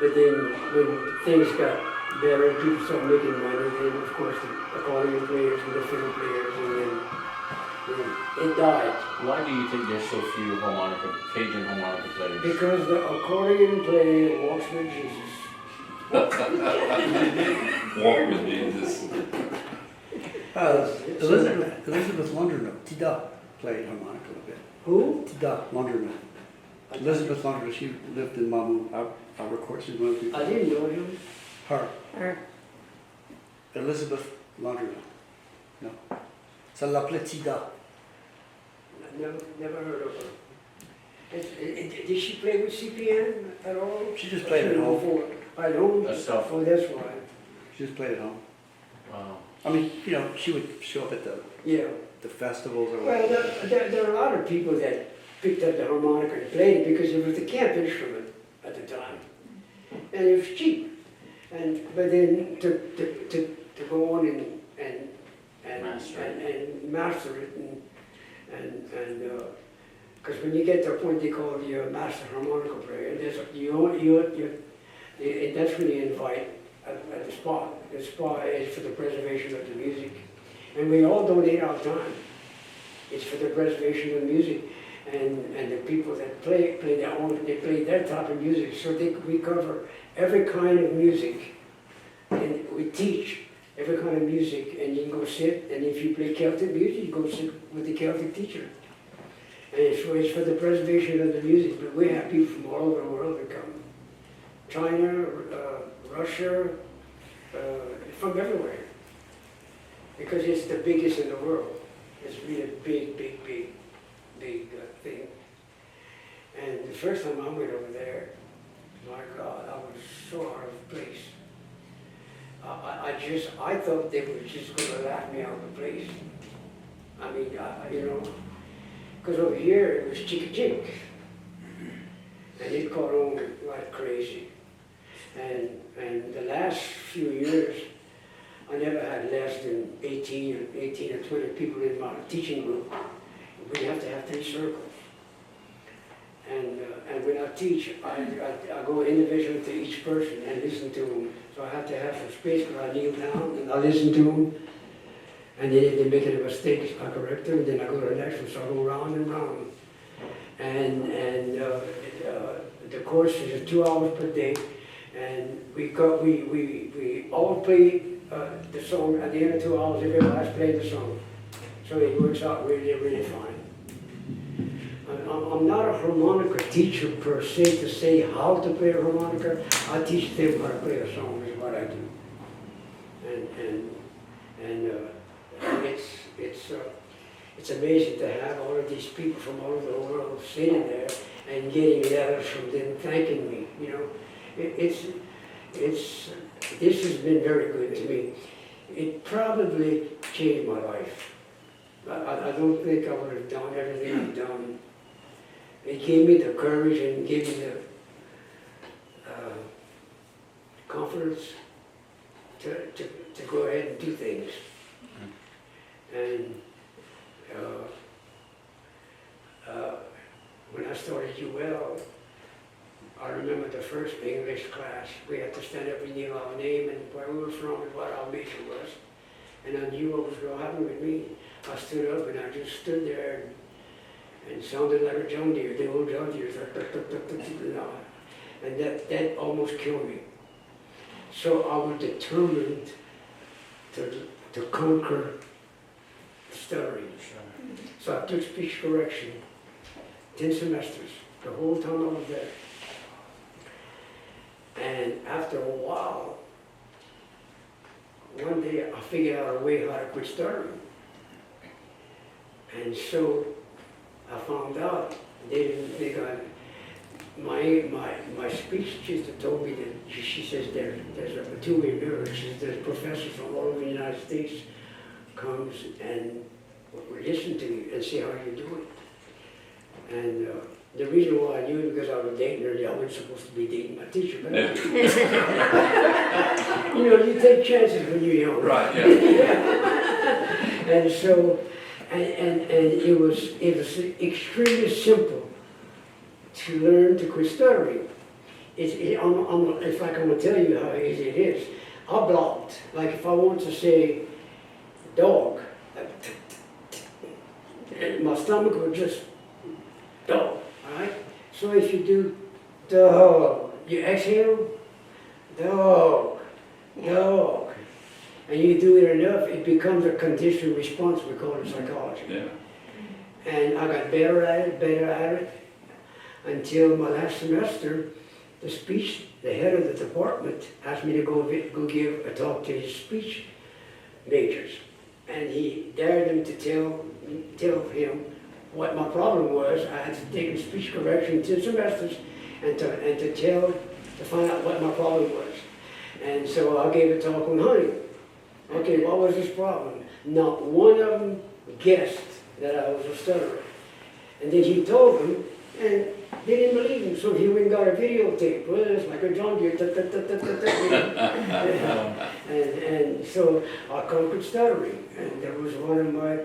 but then when things got better, people started making money. Then of course the accordion players and the fiddle players, and then it died. Why do you think there's so few Cajun harmonica players? Because the accordion player walks with Jesus. Walk with Jesus. Elizabeth Wondernote, Tida. played harmonica a little bit. Who? The laundryman. Elizabeth Laundryman, she lived in Mamu. I record, she's one of the people. I didn't know him. Her, Or Elizabeth Laundryman. No. Ça l'appelait Tida. Never heard of her. Did she play with CPN at all? She just played at home. At home? Herself. Oh, that's why. She just played at home. Wow. I mean, you know, she would show up at Yeah. the festivals or Well, whatever. there are a lot of people that picked up the harmonica and played it because it was the camp instrument at the time. And it was cheap. But then to go on and master it because when you get to a point they call you a master harmonica player, that's when you invite at the spot. The spot is for the preservation of the music. And we all donate our time. It's for the preservation of the music. And the people that play their type of music. So we cover every kind of music. And we teach every kind of music. And you can go sit, and if you play Celtic music, you go sit with the Celtic teacher. And it's for the preservation of the music. But we have people from all over the world that come. China, Russia, from everywhere. Because it's the biggest in the world. It's really a big thing. And the first time I went over there, my God, I was so out of place. I thought they were just going to laugh me out of the place. I mean, because over here it was chick, and it caught on like crazy. And the last few years, I never had less than 18 or 20 people in my teaching group. We have to have 3 circles. And when I teach, I go individually to each person and listen to them. So I have to have some space where I kneel down and I listen to them. And then if they make a mistake, I correct them. Then I go to the next one. So I go round and round. And the course is 2 hours per day. And we all play the song at the end of 2 hours. Everybody's played the song. So it works out really, really fine. I'm not a harmonica teacher per se to say how to play a harmonica. I teach them how to play a song is what I do. And it's amazing to have all of these people from all over the world sitting there and getting letters from them thanking me. You know, this has been very good to me. It probably changed my life. I don't think I would have done everything I've done. It gave me the courage and gave me the confidence to go ahead and do things. And when I started UL, I remember the first English class. We had to stand up and knew our name and where we were from and what our major was. And I knew what was going to happen with me. I stood up and I just stood there and sounded like a John Deere, the old John Deere. And that almost killed me. So I was determined to conquer stuttering. So I took speech correction, 10 semesters, the whole time I was there. And after a while, one day I figured out a way how to quit stuttering. And so I found out they got my speech teacher told me that she says there's a two-way mirror. She says there's professors from all over the United States comes and will listen to you and see how you do it. And the reason why I knew it because I was dating her. I wasn't supposed to be dating my teacher, but you take chances when you're young. Right. Yeah. And so, and it was extremely simple to learn to quit stuttering. It's like I'm gonna tell you how easy it is. I blocked. Like if I want to say dog, and my stomach would just dog. All right. So if you do dog, you exhale, dog, dog, and you do it enough, it becomes a conditioned response. We call it psychology. Yeah. And I got better at it, until my last semester, the head of the department asked me to go give a talk to his speech majors. And he dared them to tell him what my problem was. I had to take a speech correction 2 semesters and to find out what my problem was. And so I gave a talk on honey. Okay, what was his problem? Not one of them guessed that I was a stutterer. And then he told them, and they didn't believe him, so he went and got a videotape. Well, it's like a John Deere. And so I conquered stuttering, and that was one of my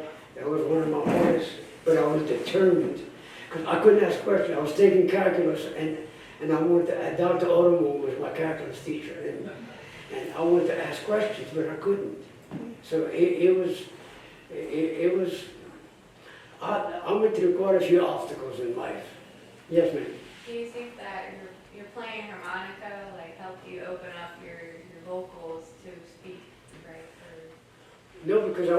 hardest. But I was determined, because I couldn't ask questions. I was taking calculus, and I wanted to. Dr. Otomo was my calculus teacher, and I wanted to ask questions, but I couldn't. So it was. I went through quite a few obstacles in life. Yes, ma'am. Do you think that your playing harmonica like helped you open up your vocals to speak, right? No, because I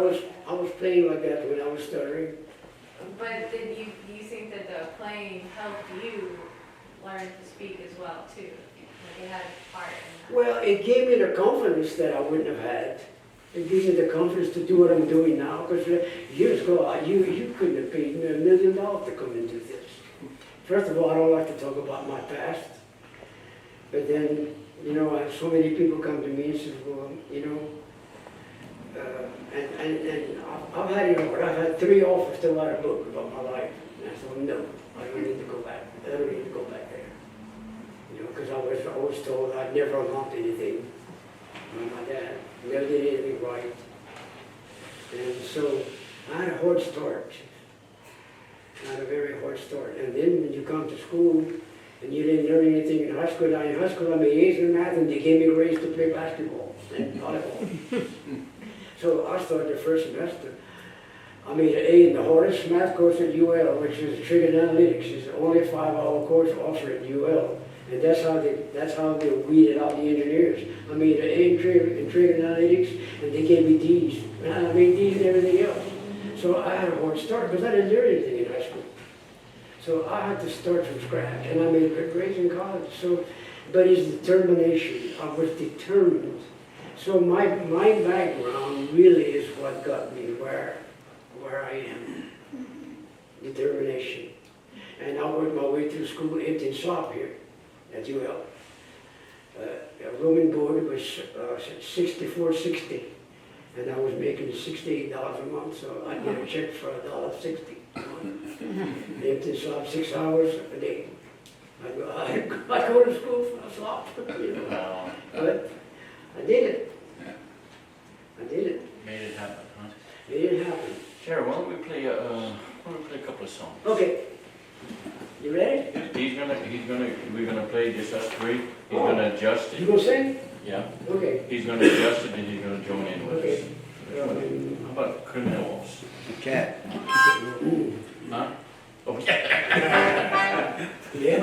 was playing like that when I was stuttering. But do you think that the playing helped you learn to speak as well too? Like it had a part in that? Well, it gave me the confidence that I wouldn't have had. It gave me the confidence to do what I'm doing now. Because years ago, you couldn't have paid me $1 million to come and do this. First of all, I don't like to talk about my past. But then, I have so many people come to me and say, well, and I've had it over. I've had 3 offers to write a book about my life. And I said, no, I don't need to go back. I don't need to go back there. Because I was always told I'd never amount to anything. My dad never did anything right. And so I had a hard start. I had a very hard start. And then when you come to school and you didn't learn anything in high school, in high school I made A's in math and they gave me grades to play basketball and volleyball. So I started the first semester. I made an A in the hardest math course at UL, which is trigonometrics. It's only a 5-hour course offered at UL. And that's how they weeded out the engineers. I made an A in trigonometrics, and they gave me D's. And I made D's and everything else. So I had a hard start because I didn't learn anything in high school. So I had to start from scratch, and I made good grades in college. So, but it's determination. I was determined. So my background really is what got me where I am. Determination. And I worked my way through school, empty and slop here at UL. A room and board was $64.60, and I was making $68 a month, so I get a check for $1.60 a month. Empty and slop 6 hours a day. I go to school for a slop, But I did it. I did it. Made it happen, huh? It didn't happen. Sharon, why don't we play a couple of songs? Okay. You ready? We're gonna play just us 3. He's gonna adjust You it. gonna sing? Yeah. Okay. He's gonna adjust it and he's gonna join in with Okay. us. How about criminals? Cat. Huh? Oh, yeah. Yeah.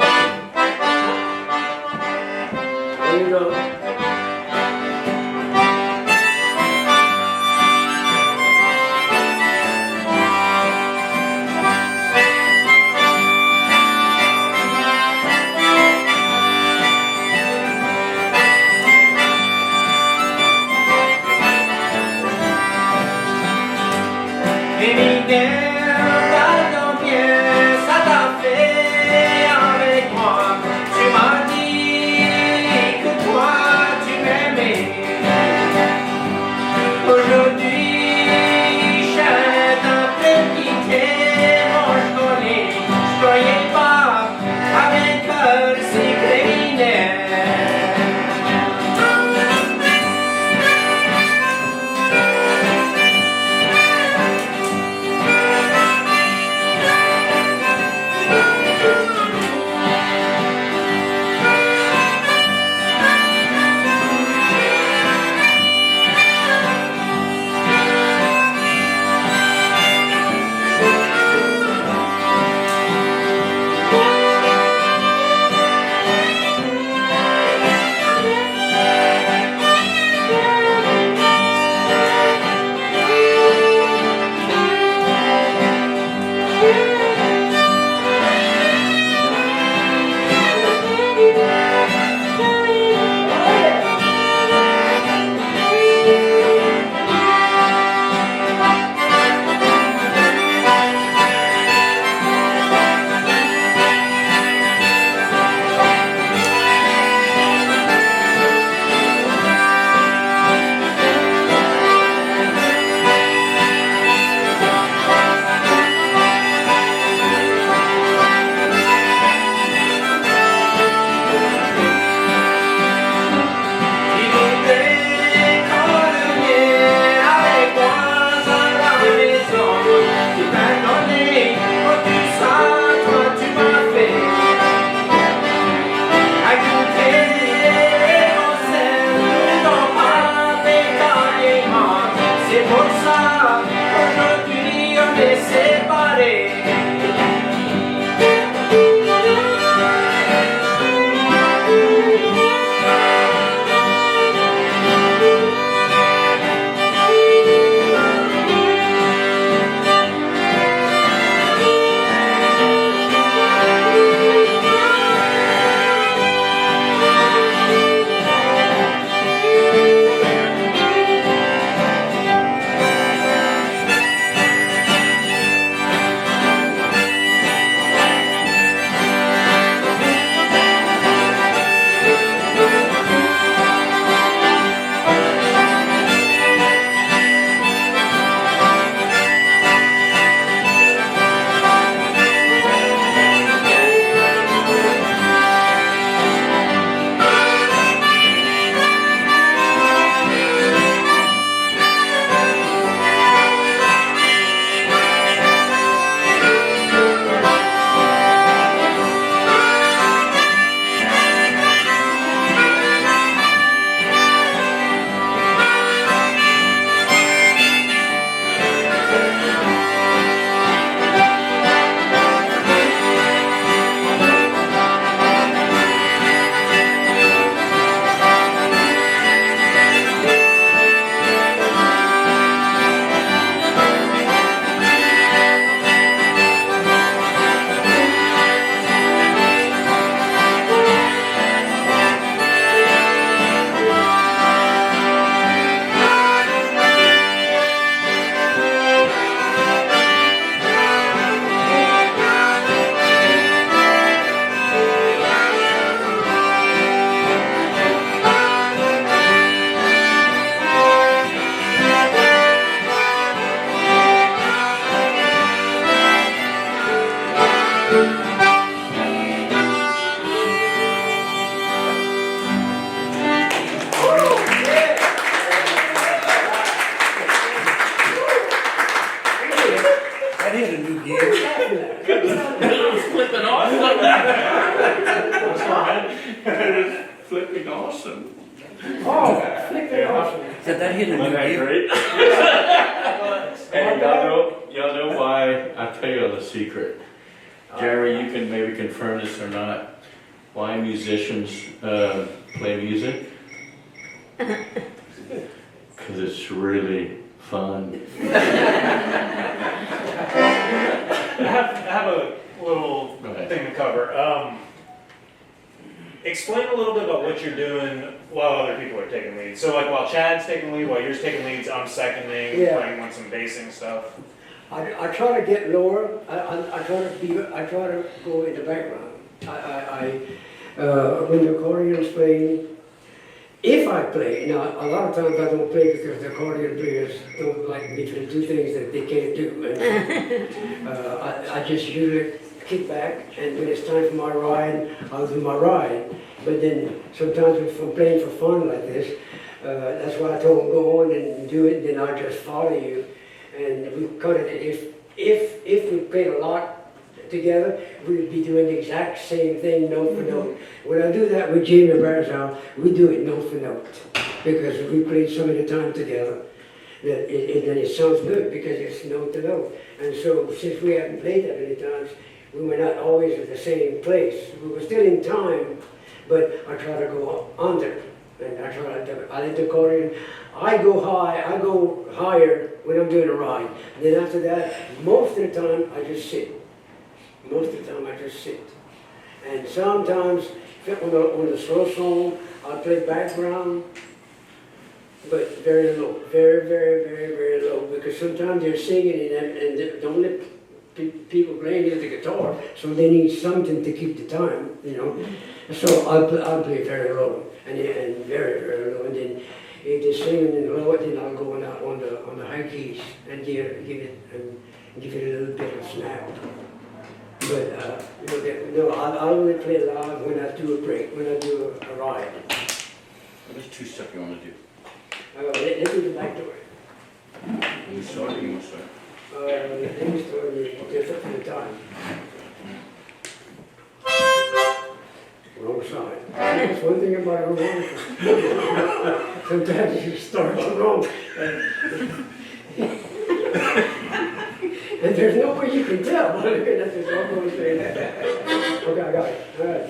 There you go. That hit a new gear. Flipping awesome. Flipping awesome. Oh, flipping awesome. Said that hit a new Okay, gear. great. Hey, y'all know why? I'll tell you the secret. Jerry, you can maybe confirm this or not. Why musicians play music? Because it's really fun. I have a little Go ahead. thing to cover. Explain a little bit about what you're doing while other people are taking leads. So like while Chad's taking lead, while you're taking leads, I'm seconding, Yeah. playing on some basing stuff. I try to get lower. I try to go in the background. When the accordion is playing, if I play, now a lot of times I don't play because the accordion players don't like me to do things that they can't do. And, I just usually kick back, and when it's time for my ride, I'll do my ride. But then sometimes if I'm playing for fun like this, that's why I told them go on and do it, then I'll just follow you. And we cut it. If we played a lot together, we'd be doing the exact same thing note for note. When I do that with Jamie Barzal, we do it note for note because we played so many times together that it sounds good because it's note to note. And so since we haven't played that many times, we were not always at the same place. We were still in time, but I try to go under. And I let the accordion, I go higher when I'm doing a ride. Then after that, most of the time, I just sit. Most of the time, I just sit. And sometimes, on the slow song, I'll play background, but very low. Very, very, very, very low. Because sometimes they're singing and they don't let people playing the guitar, so they need something to keep the time, you know. So I'll play very low. And very, very low. And then if they're singing in low, then I'll go on the high keys and give it a little bit of snap. But I'll only play loud when I do a break, when I do a ride. Which two-step you want to do? Let's do the back door. You start or you want to start? Let me start just at the time. Wrong side. That's one thing about a harmonica. Sometimes you start wrong. And there's no way you can tell. That's just all I'm going to say. Okay, I got it. All right.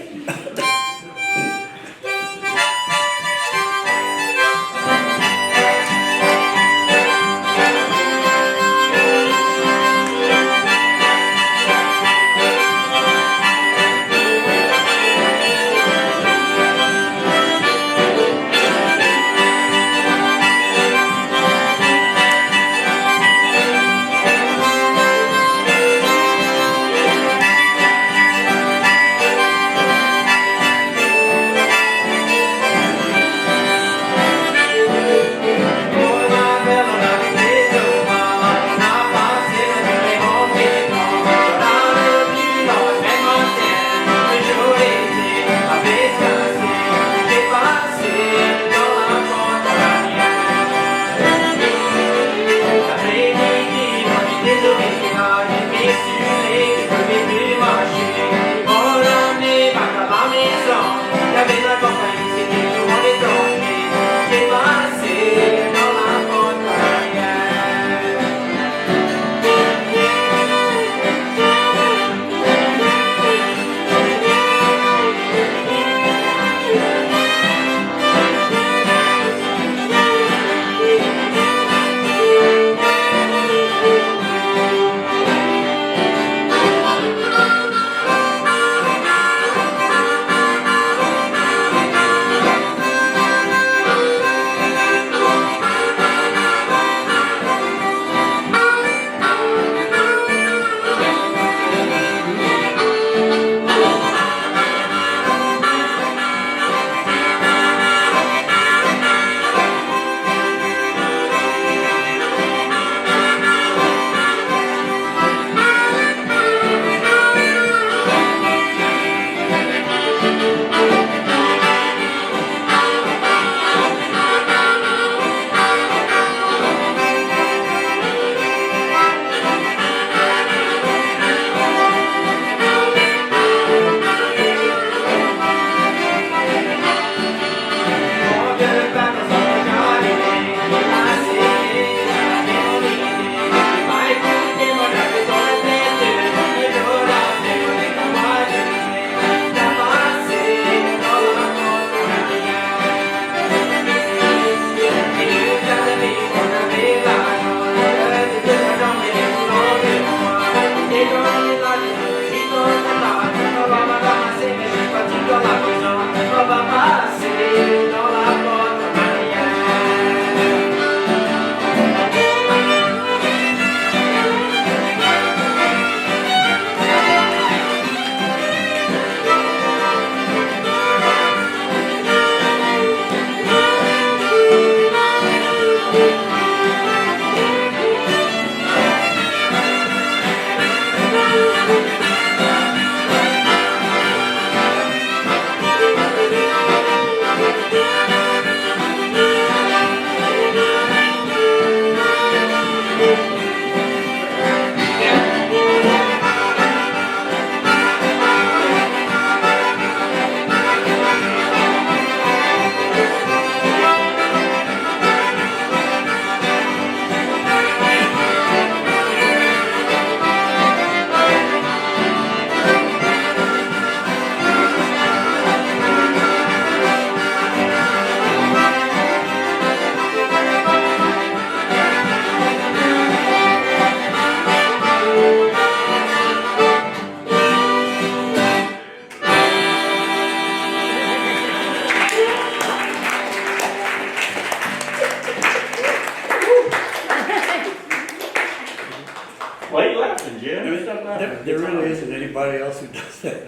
Why are you laughing, Jim? Stop laughing. There really isn't anybody else who does that.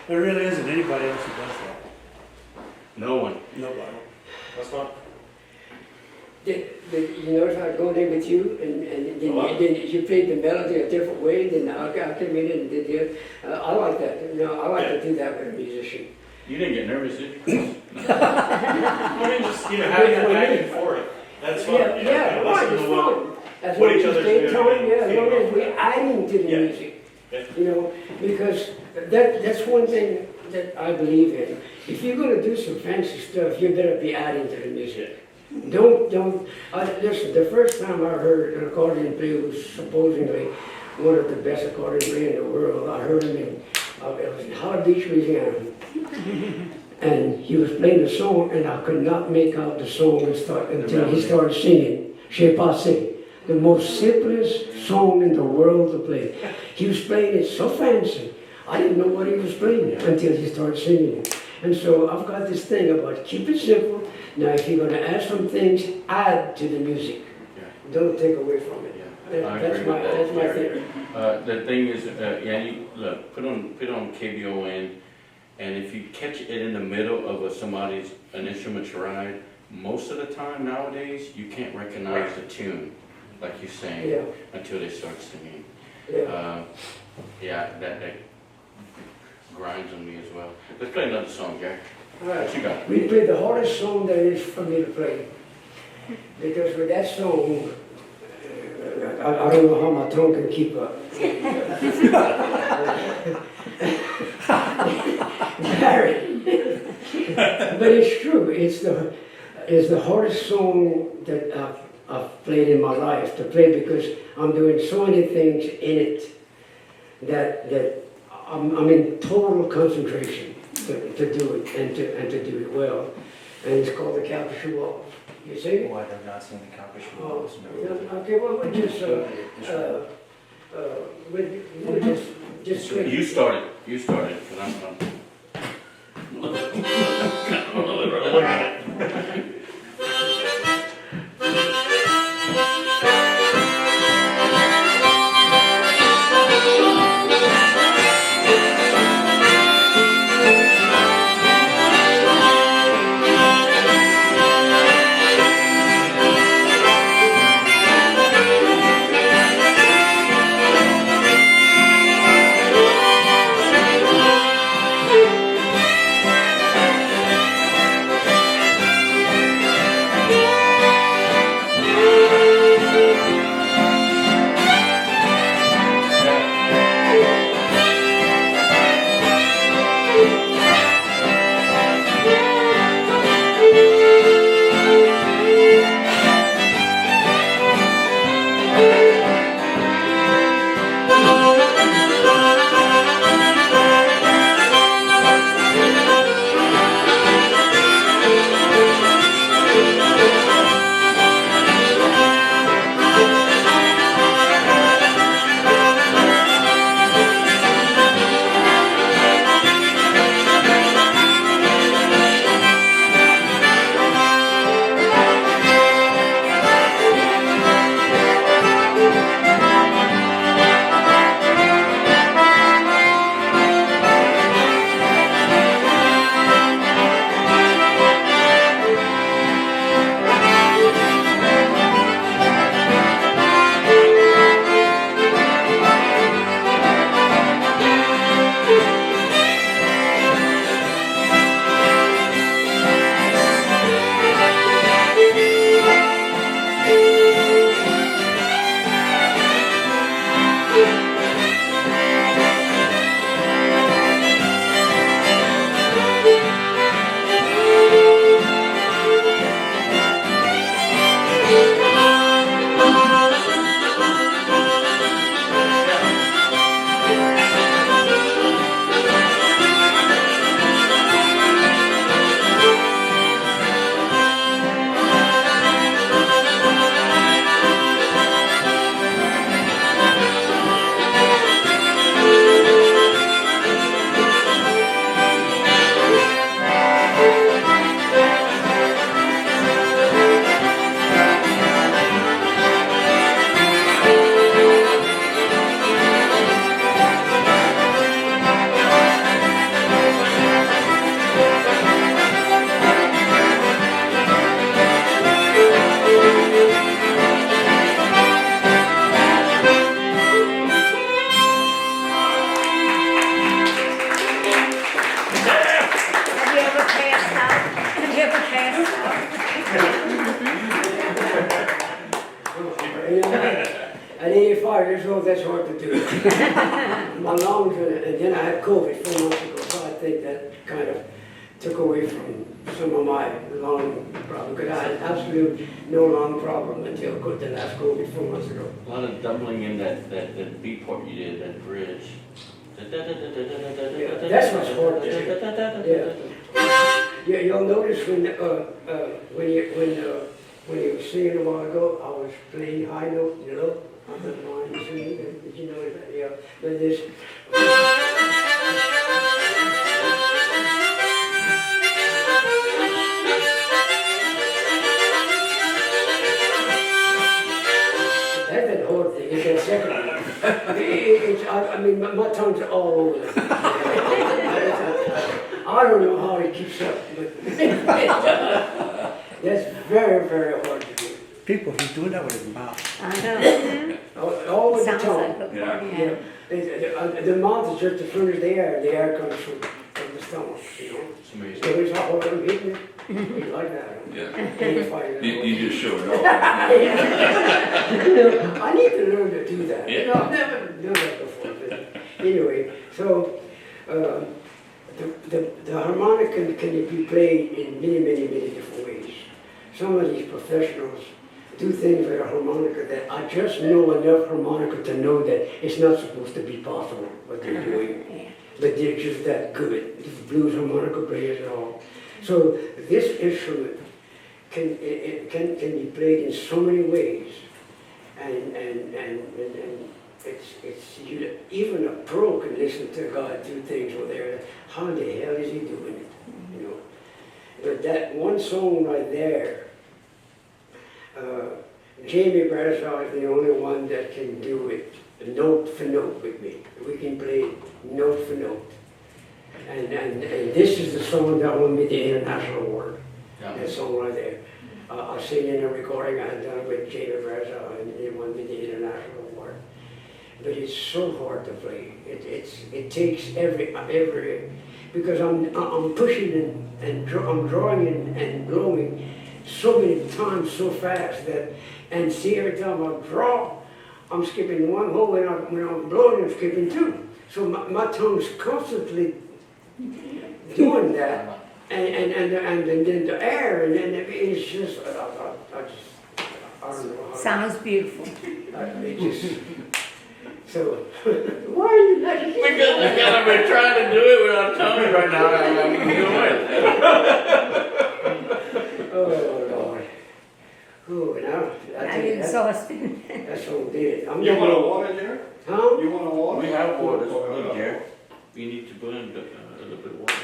There really isn't anybody else who does that. No one. Nobody. That's fine. You notice I go in with you and then you played the melody a different way, then I came in and did the I like that. You know, I like to do that with a musician. You didn't get nervous, did you? I mean, just, you know, having it back and forth. That's fun. Yeah, you know, yeah, right, listen it's to what- fun. As what long each as other's they doing tone, and yeah, as long as feeding we're adding to the Yeah. music. Yeah. You know, because that's one thing that I believe in. If you're gonna do some fancy stuff, you better be adding to the music. Don't, listen, the first time I heard an accordion player who was supposedly one of the best accordion players in the world, I heard him it was in Holly Beach, Louisiana. And he was playing the song, and I could not make out the song until he started singing, Je Passé, the most simplest song in the world to play. He was playing it so fancy, I didn't know what he was playing until he started singing it. And so I've got this thing about keep it simple. Now, if you're going to add some things, add to the music. Don't take away from it. That's my theory. The thing is, Yanni, look, put on KBON, and if you catch it in the middle of an instrument's ride, most of the time nowadays, you can't recognize the tune, like you're saying, until they start singing. That grinds on me as well. Let's play another song, Jack. All right. What you got? We played the hardest song there is for me to play. Because with that song, I don't know how my tongue can keep up. Barry. But it's true. It's the hardest song that I've played in my life to play because I'm doing so many things in it that I'm in total concentration to do it and to do it well. And it's called the Capuchin Waltz. You see? Oh, I have not seen the Capuchin Oh, Waltz. okay, well, we'll just swing. You started, but I'm you know, at 85 years old, that's hard to do. My lungs, and then I had COVID 4 months ago, so I think that kind of took away from some of my lung problems, because I had absolutely no lung problem until the last COVID 4 months ago. A lot of doubling in that beat part you did, that bridge. Yeah, that's what's hard to do. Yeah, you'll notice when you were singing a while ago, I was playing high note, you know, on the line singing. Did you know that? Yeah, but this. That's that hard thing. It's that second one. I mean, my tongue's all over the place. I don't know how he keeps up, but that's very, very hard to do. People, he's doing that with his mouth. I know. All with the Sounds tongue. like a Yeah. party. Yeah. The mouth is just the front of the air. The air comes from the stomach, you know. It's amazing. So it's how I'm hitting it. You like that? Yeah. You just showed off. I need to learn to do that. Yeah. You know, I've never done that before. But anyway, so the harmonica can be played in many, many, many different ways. Some of these professionals do things with a harmonica that I just know enough harmonica to know that it's not supposed to be possible what they're doing. But they're just that good. These blues harmonica players and all. So this instrument can be played in so many ways, and it's even a pro can listen to God do things over there. How the hell is he doing it? You know. But that one song right there, Jamie Bradshaw is the only one that can do it note for note with me. We can play note for note. And this is the song that won me the international award. Yeah. That song right there. I sing in a recording I had done with Jamie Bradshaw, and it won me the international award. But it's so hard to play. It takes every because I'm pushing and I'm drawing and blowing so many times so fast that, and see, every time I draw, I'm skipping one hole, when I'm blowing, I'm skipping two. So my tongue's constantly doing that, and then the air, and then it's just, I don't know how. Sounds beautiful. It just, so, why are you like Because I've been trying to do it without tongue right now. I can do it. Oh, Lord. Oh, now, I I'm tell you, exhausted. that's what did it. I'm You want a gonna- water, Jerry? Huh? You want a water? We have water. Look, Jerry, we need to put in a little bit of water.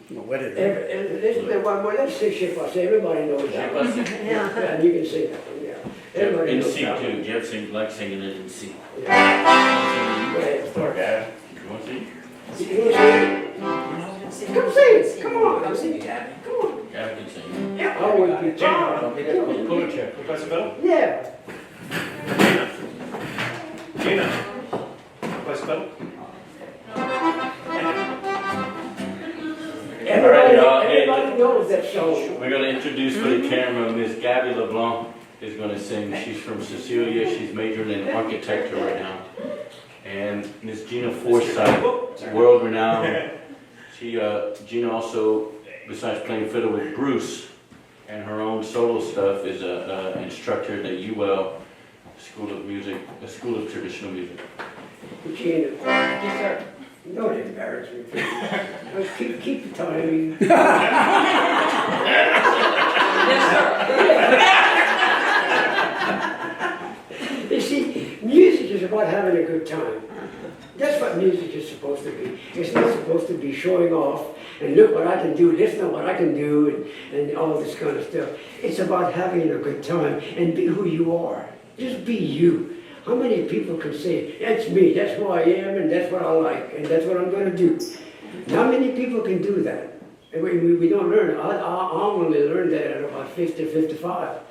No, wet it. Let's say Ship everybody knows that. Yeah. And you can say that one, yeah. Everybody In knows C that too. one. Jeff like singing it in C. Yeah. Go ahead, start. Dad, you want to sing? You wanna sing? Come sing, come on, I'm singing, come on. Gavin can sing. Yeah, I would be proud. Pull a chair. Play some fiddle? Yeah. Gina, play some fiddle? Everybody knows that song. We're going to introduce for the camera Miss Gabby LeBlanc is going to sing. She's from Cecilia. She's majoring in architecture right now. And Miss Gina Forsythe, world renowned. Gina also, besides playing fiddle with Bruce and her own solo stuff, is an instructor at the IYOB School of Music, a School of Traditional Music. Gina. Yes, sir. Don't embarrass me, please. Keep the timing. You see, music is about having a good time. That's what music is supposed to be. It's not supposed to be showing off and look what I can do, listen to what I can do, and all this kind of stuff. It's about having a good time and be who you are. Just be you. How many people can say, that's me, that's who I am, and that's what I like, and that's what I'm going to do? How many people can do that? And we don't learn it. I only learned that at about 50, 55.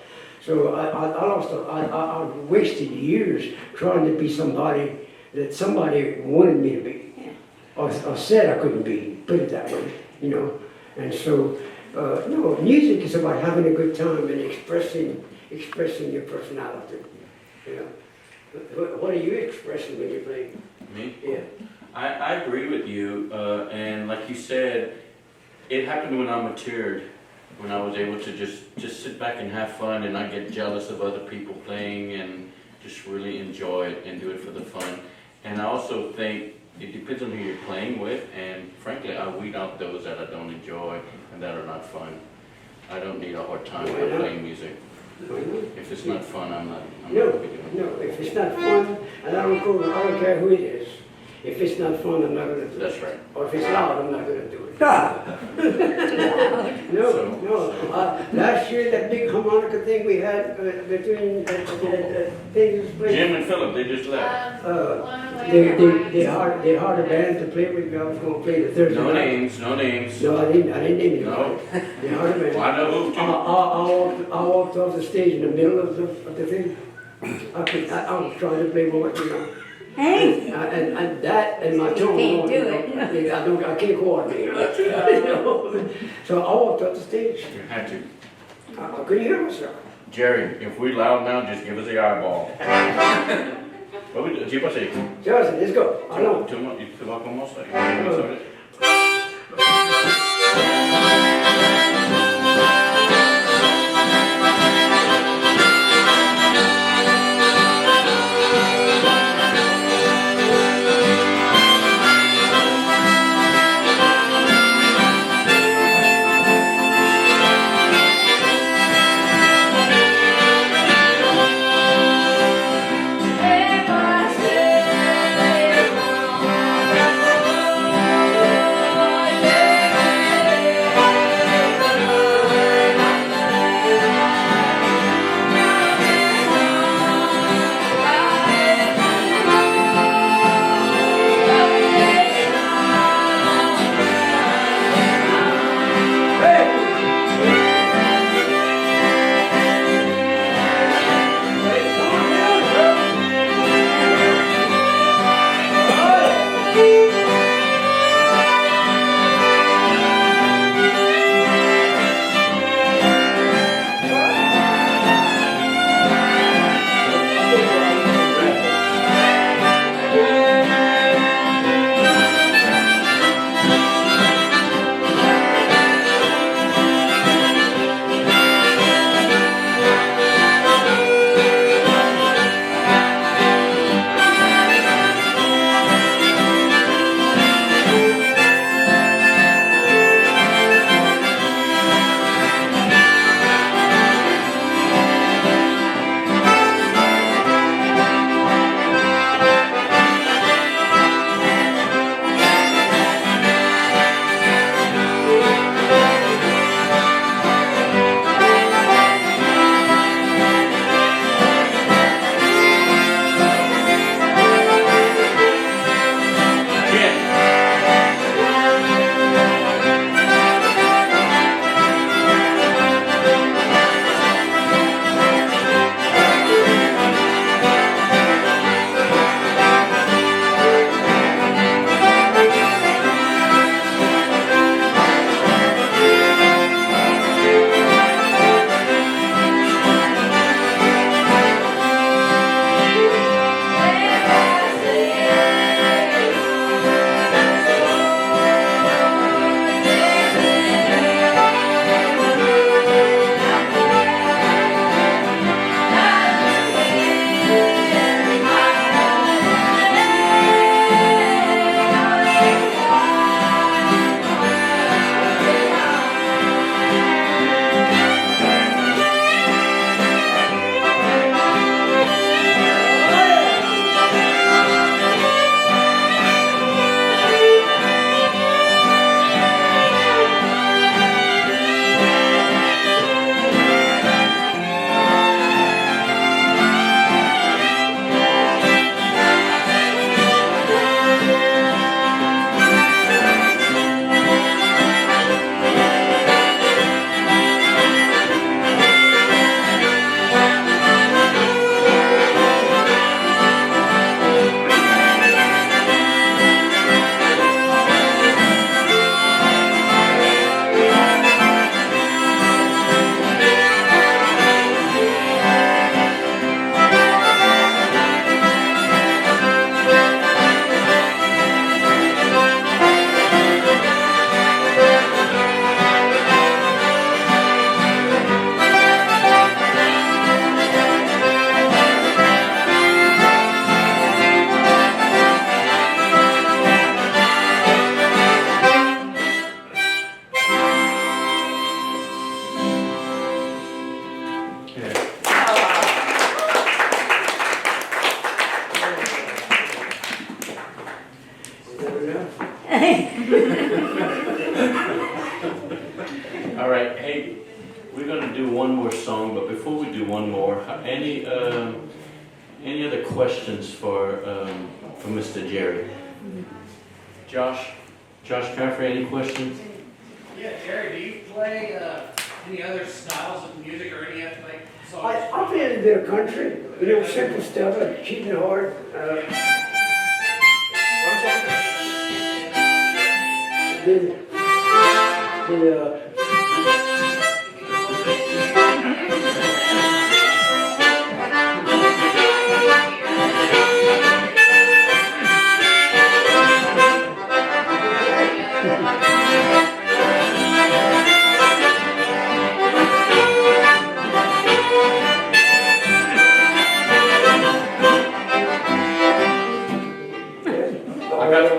So I wasted years trying to be somebody that somebody wanted me to be, or said I couldn't be, put it that way, you know. And so, no, music is about having a good time and expressing your personality. Yeah. What are you expressing when you play? Me? Yeah. I agree with you, and like you said, it happened when I matured, when I was able to just sit back and have fun and not get jealous of other people playing and just really enjoy it and do it for the fun. And I also think it depends on who you're playing with, and frankly, I weed out those that I don't enjoy and that are not fun. I don't need a hard time Why not? playing music. If it's not fun, I'm not No, gonna be doing it. no, if it's not fun, and I don't care who it is, if it's not fun, I'm not gonna do it. That's right. Or if it's loud, I'm not gonna do it. No, So- no. Last year, that big harmonica thing we had between things. Jim and Philip, they just left. They hired a band to play with me. I was gonna play the Thursday No night. names, no names. No, I didn't name it. No. They hired a band. Well, I know who, too. I walked off the stage in the middle of the thing. I was trying to play more, you know. Hey, And that and my tone. can't do you know, I can't coordinate. You know? So I walked off the stage. You had to. I couldn't hear myself. Jerry, if we loud now, just give us the eyeball. What we do? Tipo así. Johnson, let's go. I know. Tú vas como soy. Thank Any other questions for Mr. Jerry? Josh Caffrey, any questions? Yeah, Jerry, do you play any other styles of music or any other like songs? I played a bit of country, simple stuff, like cheating hard.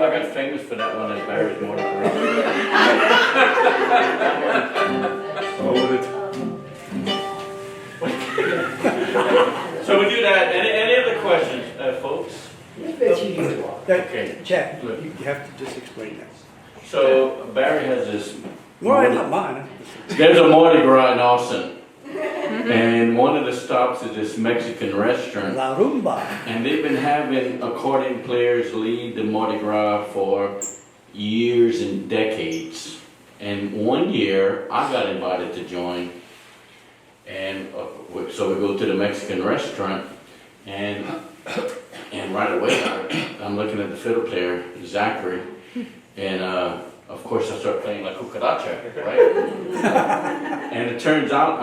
I got famous for that one at Barry's Morning. So we do that. Any other questions, folks? Okay, Jack, you have to just explain that. So Barry has this. Well, not mine. There's a Mardi Gras in Austin. And one of the stops is this Mexican restaurant. La Rumba. And they've been having accordion players lead the Mardi Gras for years and decades. And one year, I got invited to join. And so we go to the Mexican restaurant. And right away, I'm looking at the fiddle player, Zachary. And of course, I start playing La Cucaracha, right? And it turns out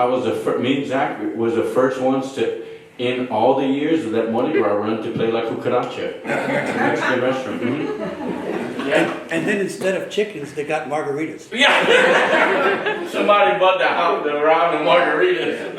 me and Zach was the first ones to, in all the years of that Mardi Gras run, to play La Cucaracha at the Mexican restaurant. Mm-hmm. Yeah. And then instead of chickens, they got margaritas. Yeah. Somebody bought the round of margaritas.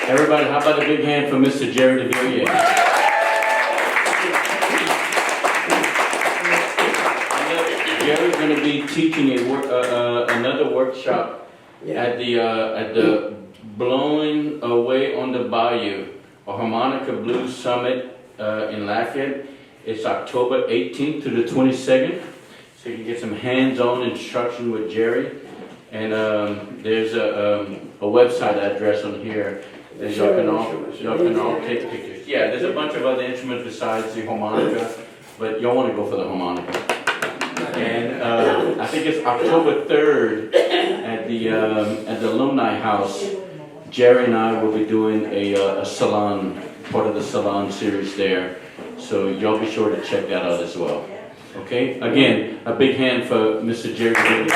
Everybody, how about a big hand for Mr. Jerry Devillier? Jerry's going to be teaching another workshop at the Blowing Away on the Bayou, a harmonica blues summit in Lafayette. It's October 18th to the 22nd, so you can get some hands-on instruction with Jerry. And there's a website address on here that y'all can all take pictures. Yeah, there's a bunch of other instruments besides the harmonica, but y'all want to go for the harmonica. And I think it's October 3rd at the Alumni House. Jerry and I will be doing a salon, part of the salon series there. So y'all be sure to check that out as well. Okay? Again, a big hand for Mr. Jerry Devillier.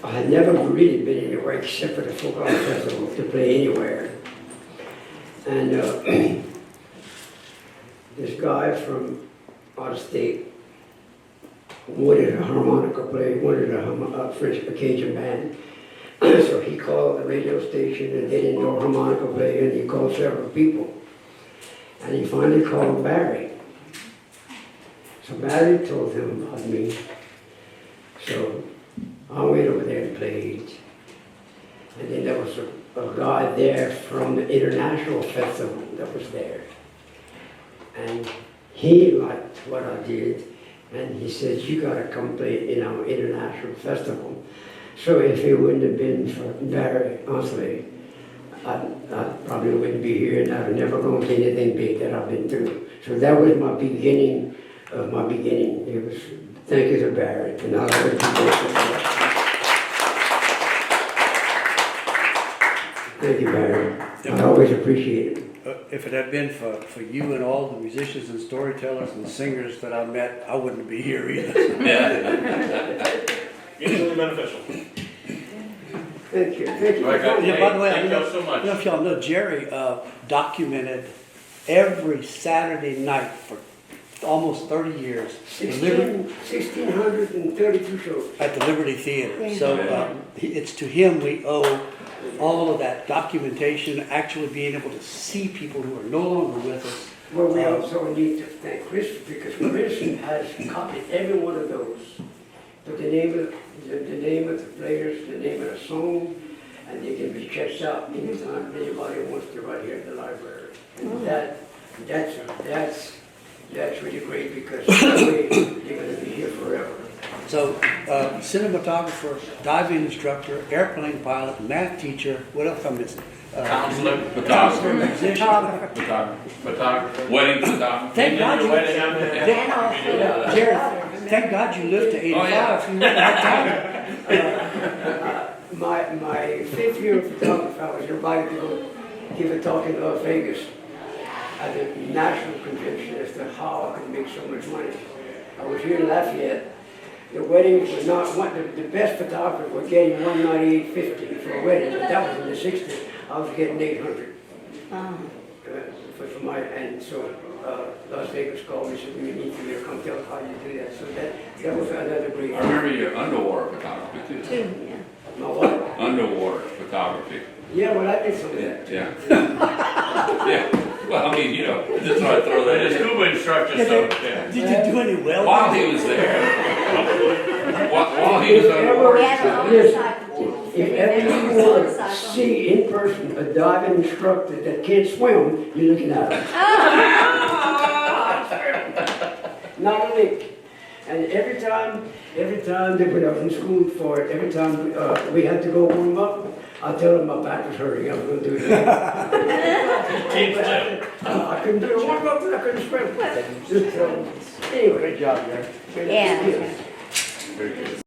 I had never really been anywhere except for the folk art festival to play anywhere. And this guy from out of state wanted a harmonica player, wanted a French Cajun band. So he called the radio station and they didn't know a harmonica player, and he called several people. And he finally called Barry. So Barry told him about me. So I went over there and played. And then there was a guy there from the international festival that was there. And he liked what I did. And he said, you gotta come play in our international festival. So if it wouldn't have been for Barry, honestly, I probably wouldn't be here, and I'd have never gone to anything big that I've been through. So that was my beginning of my beginning. It was, thank you to Barry, and all other people. Thank you, Barry. I always appreciate it. If it had been for you and all the musicians and storytellers and singers that I met, I wouldn't be here either. Mutually beneficial. Thank you. Thank you. Yeah, by the way, Thank y'all so much. I don't know if y'all know, Jerry documented every Saturday night for almost 30 years. 1,632 shows. At the Liberty Theater. So it's to him we owe all of that documentation, actually being able to see people who are no longer with us. Well, we also need to thank Chris, because Chris has copied every one of those. But the name of the players, the name of the song, and they can be checked out anytime anybody wants to right here at the library. And that's really great, because that way you're going to be here forever. So, cinematographer, diving instructor, airplane pilot, math teacher, what else I'm missing? Counselor, Counselor, musician. photographer, wedding photographer. Thank God you, Jerry, thank God you lived to 85. Oh, yeah. You wouldn't have time. My 5th year of photography, I was invited to go give a talk in Las Vegas at the national convention as to how I could make so much money. I was here in Lafayette. The weddings were not the best photographers were getting $198.50 for a wedding, but that was in the 60s. I was getting $800. For my, and so Las Vegas called me and said, we need you to come tell us how you do that. So that was another great. I remember your underwater photography too. Yeah. My what? Underwater photography. Yeah, well, I did some of that. Yeah. Yeah. Well, I mean, you know, just thought I'd throw that The in. scuba instructor, so, yeah. Did you do any well? While he was there. While he was underwater. We have an motorcycle. If ever you want to see in person a diving instructor that can't swim, you're looking at him. Not a lick. And every time that when I was in school for it, every time we had to go warm up, I tell them my back was hurting. I was going to do it again. I couldn't do it warm up, and I couldn't swim. Anyway, Great job, Jerry. Yeah. Very good.